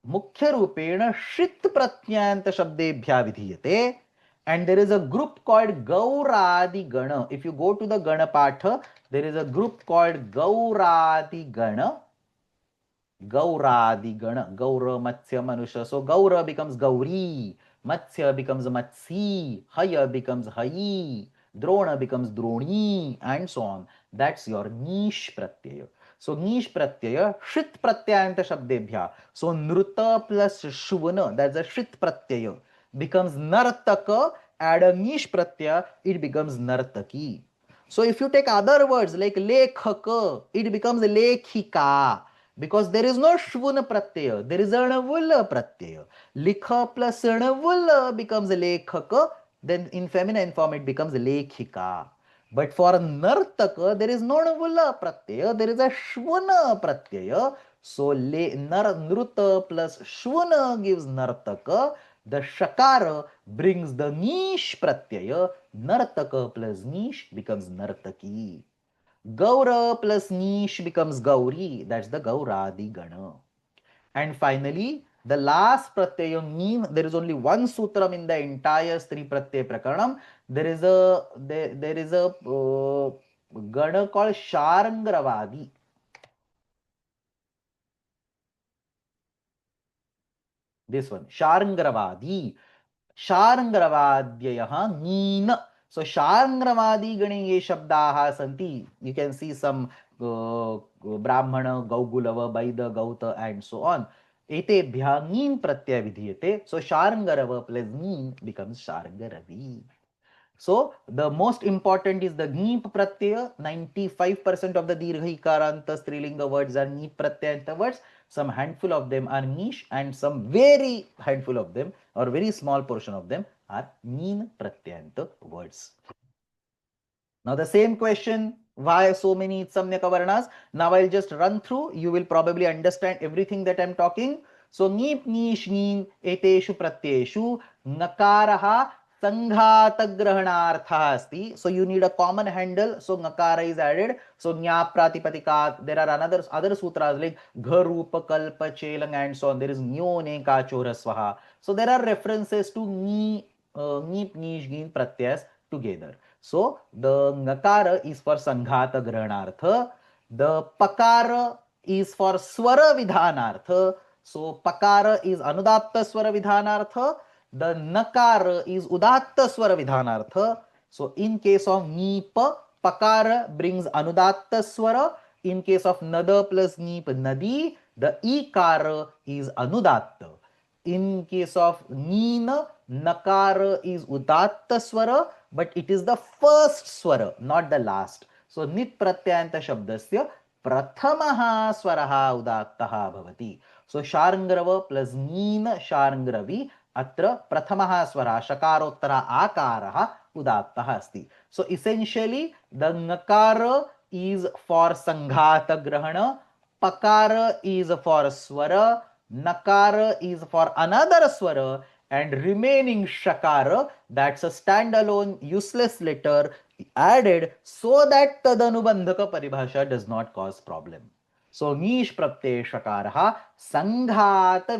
mukhya rupena shrit pratyayanta shabdebhya vidhiyate, and there is a group called Gauradi Gana. If you go to the Gana Patha, there is a group called Gauradi Gana. Gauradi Gana, Gaura, Matsya, Manusha. So Gaura becomes Gauri, Matsya becomes Matsi, Haya becomes Hayi, Drona becomes Droni, and so on. That's your nish pratyaya. So nish pratyaya, shrit pratyayanta shabdebhya. So nruta plus shuvana, that's a shrit pratyaya, becomes nartaka, add a nish pratyaya, it becomes nartaki. So if you take other words like lekhak, it becomes lekhika, because there is no shvun pratyaya, there is an vul pratyaya. Likha plus an vul becomes lekhak, then in feminine form it becomes lekhika. But for nartaka, there is no vula pratyaya, there is a shvuna pratyaya. So nruta plus shvuna gives nartaka. The shakara brings the nish pratyaya. Nartaka plus nish becomes nartaki. Gaura plus nish becomes gauri. That's the gauradi gana. And finally, the last pratyaya mean, there is only one sutram in the entire Stri Pratyaya Prakaranam. There is a gana called Sharangravadi. This one, Sharangravadi. Sharangravadyayaha नीन. So Sharangravadi gane ye shabdaha santi. You can see some Brahmana, Gaugulava, Baida, Gauta and so on. Etebhya नीन pratyaya vidhiyate. So Sharangarava plus नीन becomes Sharangaravi. So the most important is the Neep Pratyaya. 95% of the Dirgha Ikaranta Strilinga words are Neep Pratyayanta words. Some handful of them are niche and some very handful of them or very small portion of them are Neen Pratyayanta words. Now the same question, why so many Samyaka Varnas? Now I'll just run through. You will probably understand everything that I'm talking. So Neep, Nish, Neen, Eteshu Pratyeshu, Nakaraha, Sanghatagranartha asti. So you need a common handle. So Nakara is added. So Nya Pratipatika. There are other sutras like Gharupa, Kalpa, Chelang and so on. There is Nyone Kachora Swaha. So there are references to Neep, Nish, Neen Pratyas together. So the Ngakara is for Sanghata Grahanartha. The Pakara is for Swara Vidhanartha. So Pakara is Anudatta Swara Vidhanartha. The Nakara is Udatta Swara Vidhanartha. So in case of Nipa, Pakara brings Anudatta Swara. In case of Nada plus Nip, Nadi, the Ikara is Anudatta. In case of Neena, Nakara is Udatta Swara, but it is the first Swara, not the last. So Nit Pratyayanta Shabdasya Prathamaha Swaraha Udattaha Bhavati. So Sharangrava plus Neena Sharangravi Atra Prathamaha Swara Shakarottara Akaraha Udattaha Asti. So essentially the Nakara is for Sanghata Grahana, Pakara is for Swara, Nakara is for another Swara, and remaining Shakara, that's a standalone useless letter added so that Tadanubandhaka Paribhasha does not cause problem. So Nish Pratyay Shakaraha Sanghata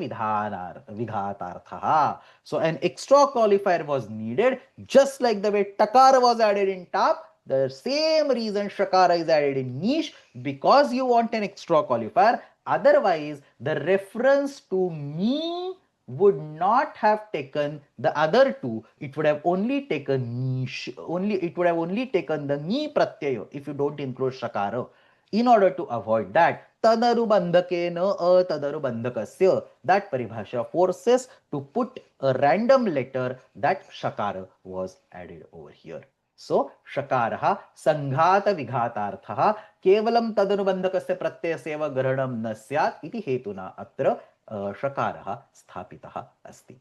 Vidhatarthaha. So an extra qualifier was needed, just like the way Takara was added in top. The same reason Shakara is added in niche, because you want an extra qualifier. Otherwise, the reference to me would not have taken the other two. It would have only taken niche. It would have only taken the ni pratyaya if you don't include Shakara. In order to avoid that, tadarubandhakena atadarubandhakasya, that paribhasha forces to put a random letter that Shakara was added over here. So Shakaraha Sanghata Vighatarthaha Kevalam Tadanubandhakasya Pratyaseva Granam na syat iti hetuna atra Shakaraha Sthapitaha asti.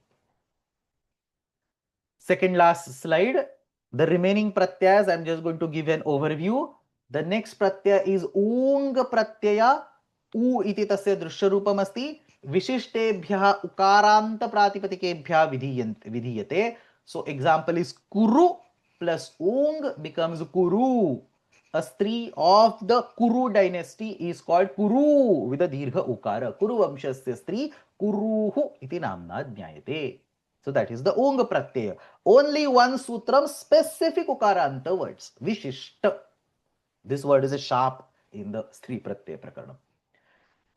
Second last slide. The remaining pratyas, I'm just going to give an overview. The next pratyaya is Ung pratyaya. U iti tasya drusharupam asti. Vishishtebhyaha ukaranta pratipatikebhya vidhiyate. So example is Kuru plus Ung becomes Kuru. A stree of the Kuru dynasty is called Kuru with a dirgha ukara. Kuru vamshasya stree Kuruhu iti namna jnayate. So that is the Ung pratyaya. Only one sutram, specific ukaranta words. Vishishta. This word is a sharp in the Stri Pratyaya Prakaranam.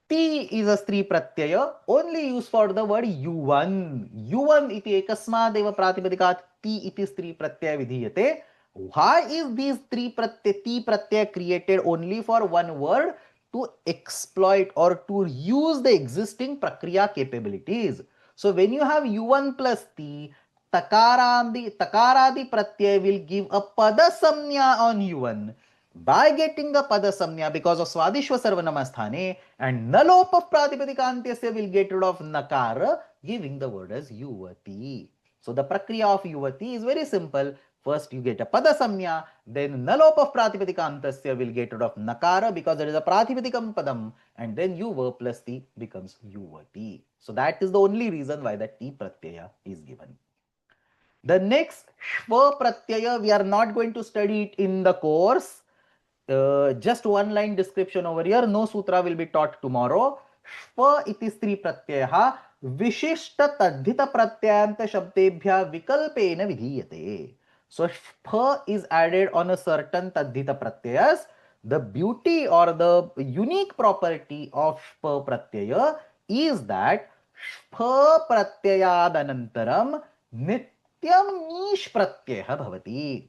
Ti is a Stri Pratyaya, only used for the word yuvan. Yuvan iti ekasmadeva pratipadikaat ti iti Stri Pratyaya vidhiyate. Why is these Ti Pratyaya created only for one word? To exploit or to use the existing prakriya capabilities. So when you have u1 plus ti, takaradi pratyay will give a pada samnya on yuvan. By getting a pada samnya because of swadishva sarvanamasthane, and nalop of pratipadikantya will get rid of nakara, giving the word as yuvati. So the prakriya of yuvati is very simple. First you get a pada samnya, then nalop of pratipadikantya will get rid of nakara because there is a pratipadikam padam, and then yuva plus ti becomes yuvati. So that is the only reason why the ti pratyaya is given. The next shva pratyaya, we are not going to study it in the course. Just one line description over here. No sutra will be taught tomorrow. Shva iti stri pratyaya vishishta tadhita pratyanta shabdebhya vikalpena vidhiyate. So shva is added on a certain tadhita pratyayas. The beauty or the unique property of shva pratyaya is that shva pratyayadanantaram nityam nish pratyaya bhavati.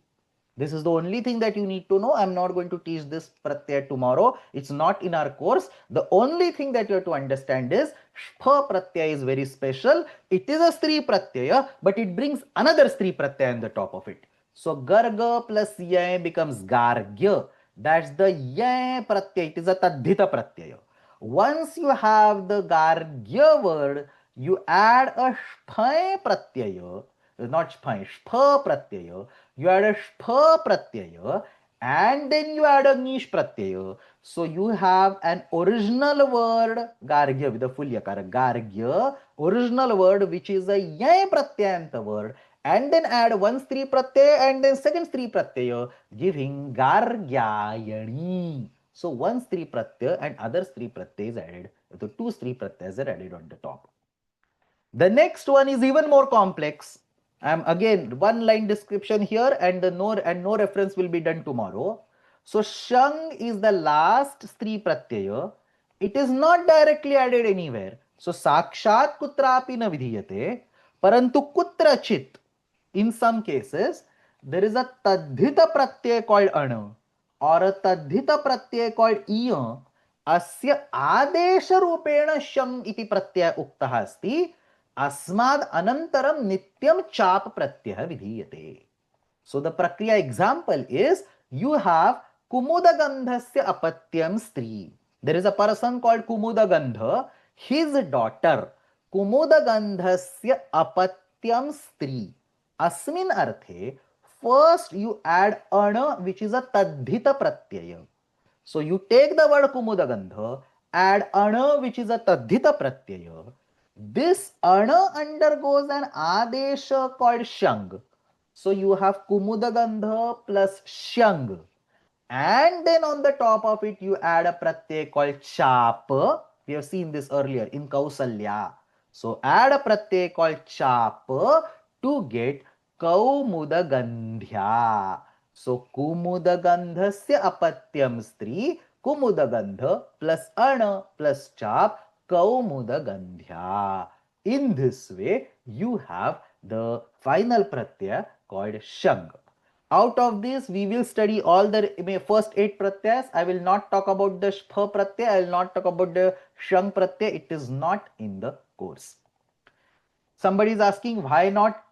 This is the only thing that you need to know. I am not going to teach this pratyaya tomorrow. It's not in our course. The only thing that you have to understand is shpa pratyaya is very special. It is a stri pratyaya, but it brings another stri pratyaya on the top of it. So garga plus ya becomes gargya. That's the ya pratyaya. It is a tadhita pratyaya. Once you have the gargya word, you add a shpa pratyaya. Not shpa, shpa pratyaya. You add a shpa pratyaya and then you add a nish pratyaya. So you have an original word gargya with a full yakara. Gargya, original word which is a yay pratyayanta word, and then add one stri pratyaya and then second stri pratyaya, giving gargyayani. So one stri pratyaya and other stri pratyaya is added. So two stri pratyayas are added on the top. The next one is even more complex. Again, one line description here and no reference will be done tomorrow. So shang is the last stri pratyaya. It is not directly added anywhere. So sakshat kutrapi na vidhiyate, parantu kutrachit. In some cases, there is a tadhita pratyaya called ana or a tadhita pratyaya called iya. Asya adesha rupena shang iti pratyaya uktah asti. Asmad anantaram nityam chap pratyaya vidhiyate. So the prakriya example is you have kumudagandhasya apatyam stri. There is a person called Kumudagandha. His daughter Kumudagandhasya apatyam stri. Asmin arthe, first you add ana which is a tadhita pratyaya. So you take the word Kumudagandha, add ana which is a tadhita pratyaya. This ana undergoes an adesha called shang. So you have Kumudagandha plus shang. And then on the top of it, you add a pratyay called chapa. We have seen this earlier in Kausalya. So add a pratyay called chapa to get Kaumudagandhya. So Kumudagandhasya apatyam stri, Kumudagandha plus ana plus chap, Kaumudagandhya. In this way, you have the final pratyaya called shang. Out of this, we will study all the first 8 pratyas. I will not talk about the shpa pratyaya. I will not talk about the shang pratyaya. It is not in the course. Somebody is asking why not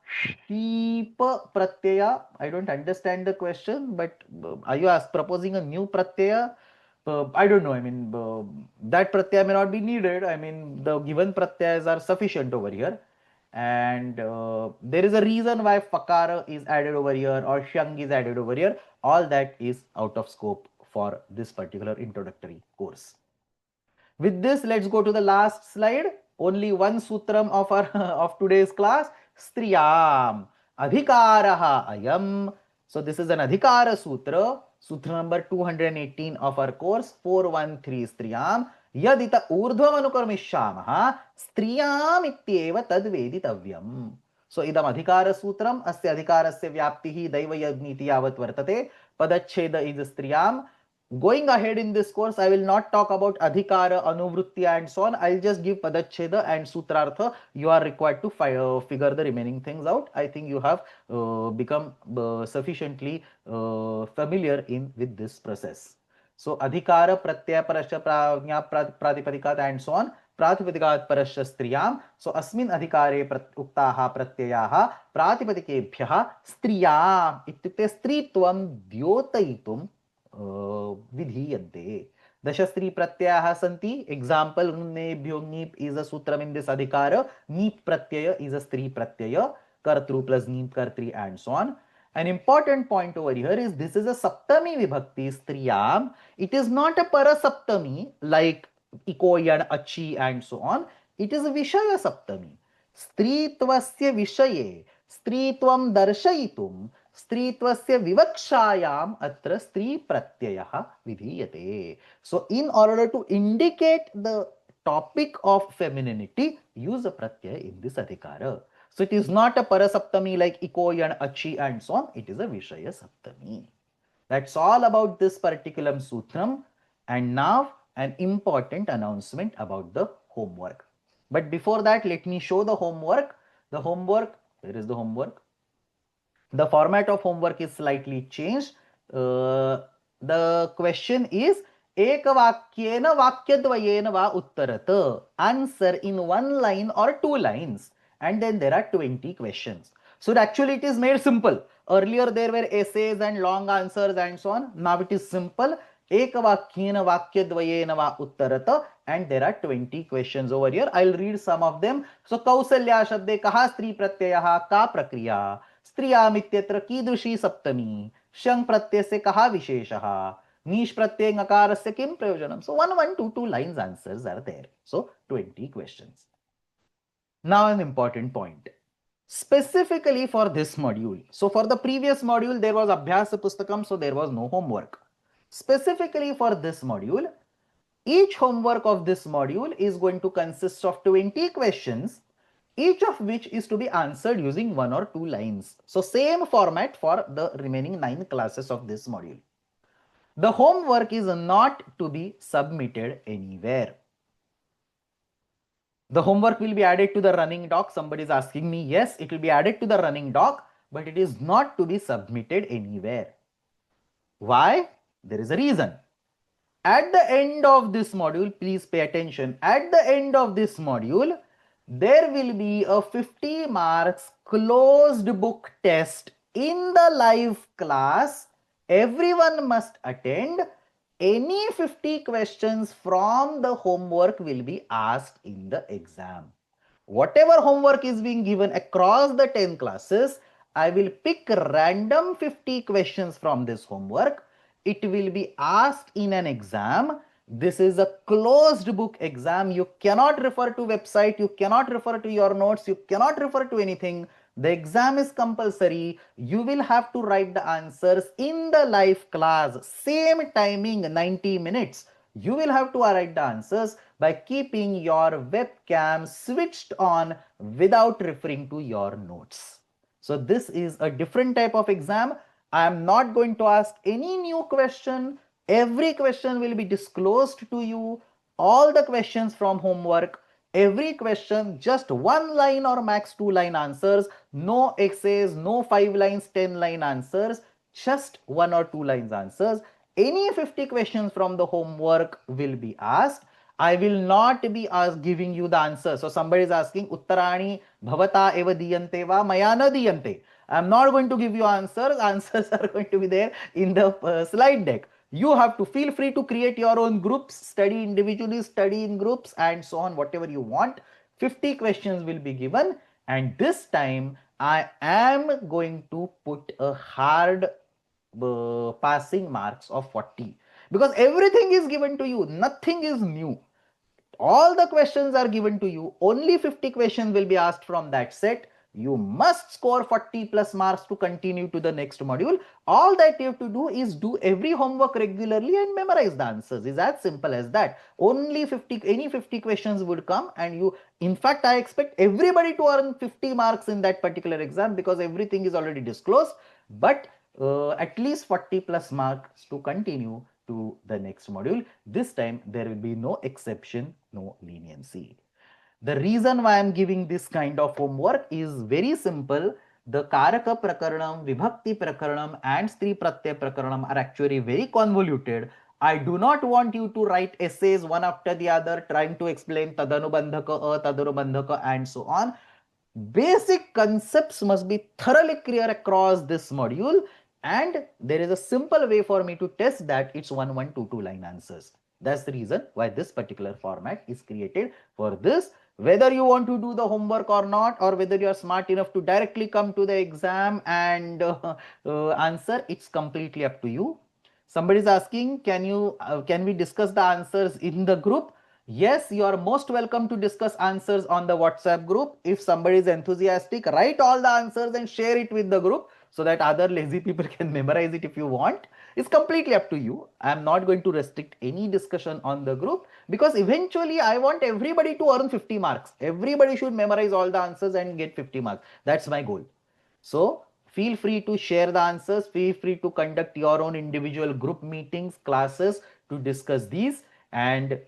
sheep pratyaya. I don't understand the question, but are you proposing a new pratyaya? I don't know. I mean, that pratyaya may not be needed. I mean, the given pratyayas are sufficient over here. And there is a reason why fakara is added over here or shang is added over here. All that is out of scope for this particular introductory course. With this, let's go to the last slide. Only one sutram of our of today's class. Striyam adhikaraha ayam. So this is an adhikara sutra. Sutra number 218 of our course. 413 striyam. Yadita urdhvam anukarmishamaha striyam ityeva tadveditavyam. So idam adhikara sutram asya adhikarasya vyaptihi daiva yadniti yavat vartate. Padacheda is striyam. Going ahead in this course, I will not talk about adhikara, anuvritti and so on. I'll just give padacheda and sutrartha. You are required to figure the remaining things out. I think you have become sufficiently familiar with this process. So adhikara, pratyaya, parasya, prajna, pratipadika and so on. प्रातिपदिकात् परश्च स्त्रियां. So अस्मिन् अधिकारे उक्ताः प्रत्ययाः प्रातिपदिकेभ्यः स्त्रियाम् इत्युक्ते स्त्रीत्वं द्योतयितुं विधीयन्ते. दश स्त्री प्रत्ययाः सन्ति. Example, ङेभ्यो ङीप् is a sutram in this adhikara. ङीप् pratyaya is a स्त्री प्रत्यय. Kartru plus ङीप् kartri and so on. An important point over here is this is a saptami vibhakti striyam. It is not a parasaptami like ikoyan, achi and so on. It is a vishaya saptami. Stritvasya vishaye stritvam darshayitum स्त्रीत्वस्य विवक्षायाम अत्र स्त्री प्रत्ययः विधीयते. So in order to indicate the topic of femininity, use a pratyaya in this adhikara. So it is not a parasaptami like ikoyan, achi and so on. It is a vishaya saptami. That's all about this particular sutram. And now an important announcement about the homework. But before that, let me show the homework. The homework, where is the homework? The format of homework is slightly changed. The question is ekavakyena vakyadvayena va uttarat. Answer in one line or two lines. And then there are 20 questions. So actually it is made simple. Earlier there were essays and long answers and so on. Now it is simple. Ekavakyena vakyadvayena va uttarat. And there are 20 questions over here. I'll read some of them. So Kausalya shabde kaha stri pratyayaha ka prakriya. स्त्रियामित्यत्र कीदृशी सप्तमी. शं प्रत्ययस्य कः विशेषः. नीश प्रत्यय ङकारस्य किं प्रयोजनम्. So 1, 1, 2, 2 lines answers are there. So 20 questions. Now an important point. Specifically for this module. So for the previous module there was Abhyasa Pustakam, so there was no homework. Specifically for this module, each homework of this module is going to consist of 20 questions, each of which is to be answered using 1 or 2 lines. So same format for the remaining 9 classes of this module. The homework is not to be submitted anywhere. The homework will be added to the running doc. Somebody is asking me. Yes, it will be added to the running doc, but it is not to be submitted anywhere. Why? There is a reason. At the end of this module, please pay attention. At the end of this module, there will be a 50 marks closed book test in the live class. Everyone must attend. Any 50 questions from the homework will be asked in the exam. Whatever homework is being given across the 10 classes, I will pick random 50 questions from this homework. It will be asked in an exam. This is a closed book exam. You cannot refer to website, you cannot refer to your notes, you cannot refer to anything. The exam is compulsory. You will have to write the answers in the live class. Same timing, 90 minutes. You will have to write the answers by keeping your webcam switched on without referring to your notes. So this is a different type of exam. I am not going to ask any new question. Every question will be disclosed to you. All the questions from homework, every question just 1 line or max 2 line answers. No essays, no 5 lines, 10 line answers, just 1 or 2 lines answers. Any 50 questions from the homework will be asked. I will not be giving you the answer. So somebody is asking, Uttarani bhavata eva diyante va maya na diyante. I am not going to give you answers. Answers are going to be there in the slide deck. You have to feel free to create your own groups, study individually, study in groups and so on, whatever you want. 50 questions will be given, and this time I am going to put a hard passing marks of 40 because everything is given to you. Nothing is new. All the questions are given to you. Only 50 questions will be asked from that set. You must score 40 plus marks to continue to the next module. All that you have to do is do every homework regularly and memorize the answers. It's as simple as that. Only 50 questions would come, and you, in fact, I expect everybody to earn 50 marks in that particular exam because everything is already disclosed. But at least 40 plus marks to continue to the next module. This time there will be no exception, no leniency. The reason why I am giving this kind of homework is very simple. The Karaka Prakaranam, Vibhakti Prakaranam and Stri Pratyaya Prakaranam are actually very convoluted. I do not want you to write essays one after the other trying to explain tadanubandhaka, tadanubandhaka and so on. Basic concepts must be thoroughly clear across this module, and there is a simple way for me to test that. It's 1122 line answers. That's the reason why this particular format is created for this. Whether you want to do the homework or not, or whether you are smart enough to directly come to the exam and answer, it's completely up to you. Somebody is asking, can we discuss the answers in the group? Yes, you are most welcome to discuss answers on the WhatsApp group. If somebody is enthusiastic, write all the answers and share it with the group so that other lazy people can memorize it if you want. It's completely up to you. I am not going to restrict any discussion on the group, because eventually I want everybody to earn 50 marks. Everybody should memorize all the answers and get 50 marks. That's my goal. So feel free to share the answers. Feel free to conduct your own individual group meetings, classes to discuss these. And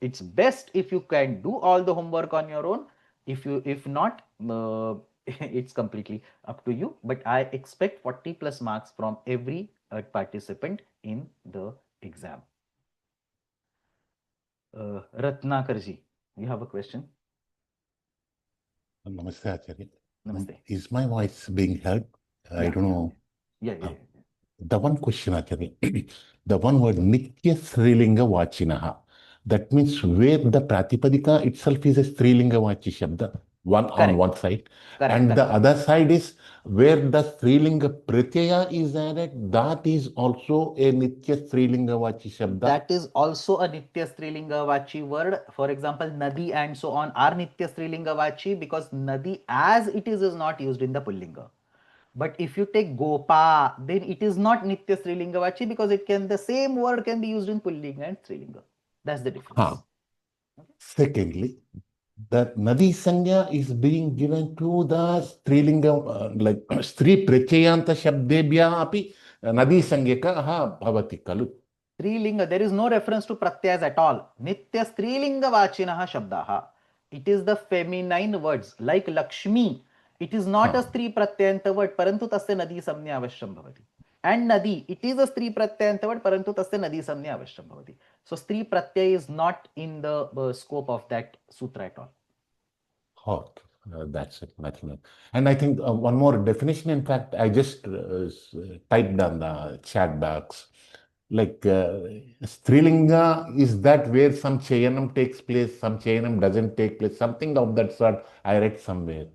it's best if you can do all the homework on your own. If not, it's completely up to you. But I expect 40 plus marks from every participant in the exam. Ratnakarji, you have a question? Namaste, Acharya. Namaste. Is my voice being heard? I don't know. Yeah. The one question, Acharya, the one word Nitya Srilinga Vachinaha. That means where the Pratipadika itself is a Srilinga Vachi Shabda, one Correct. on one side. Correct, And correct. the other side is where the Srilinga Pratyaya is added, that is also a Nitya Srilinga Vachi Shabda. That is also a Nitya Strilinga Vachi word. For example, Nadi and so on are Nitya Strilinga Vachi, because Nadi as it is not used in the Pullinga. But if you take Gopa, then it is not Nitya Strilinga Vachi, because the same word can be used in Pullinga and Strilinga. That's the difference. Secondly, that Nadi Sanya is being given to the Strilinga, like Stri Prachayanta Shabdebhya api Nadi Sangyaka bhavati kalu. Strilinga, there is no reference to pratyas at all. Nitya Strilinga Vachinaha Shabdaha. It is the feminine words like Lakshmi. It is not a Stri Pratyanta word, parantu tasya Nadi Samnya Avashyam Bhavati. And Nadi, it is a Stri Pratyanta word, parantu tasya Nadi Samnya Avashyam Bhavati. So Stri Pratyay is not in the scope of that sutra at all. That's it. And I think one more definition, in fact, I just typed on the chat box. Like Strilinga is that where some Chayanam takes place, some Chayanam doesn't take place, something of that sort I read somewhere.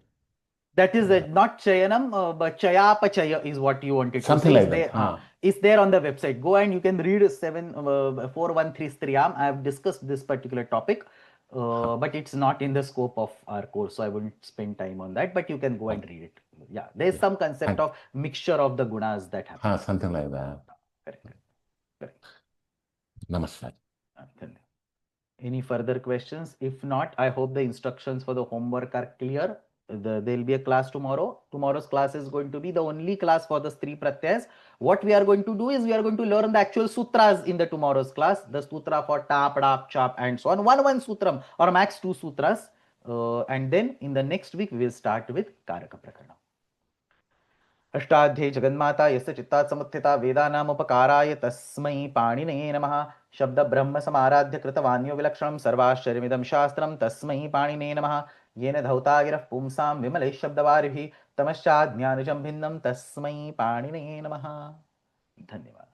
That is not Chayanam, but Chayapachaya is what you wanted something to say. Like that. It's there on the website. Go and you can read 413 Striyam. I have discussed this particular topic, but it's not in the scope of our course, so I wouldn't spend time on that, but you can go and read it. Yeah, there's some concept of mixture of the gunas that happens. Something like that. Correct. Namaskar. Any further questions? If not, I hope the instructions for the homework are clear. There will be a class tomorrow. Tomorrow's class is going to be the only class for the Stri Pratyas. What we are going to do is we are going to learn the actual sutras in the tomorrow's class. The sutra for tap, dap, chap and so on. One sutram or max 2 sutras. And then in the next week, we will start with Karaka Prakarana. Ashtadhyayi जगन्माता यस्य चित्तात् समुत्थिता वेदानामुपकाराय तस्मै पाणिनये नमः शब्द ब्रह्म समाराध्य कृतवान्यो विलक्षणं सर्वाश्चर्यमिदं शास्त्रं तस्मै पाणिनये नमः येन धौता गिरः पुंसां विमलैः शब्दवारिभिः तमश्चाज्ञानजं भिन्नं तस्मै पाणिनये नमः। धन्यवाद।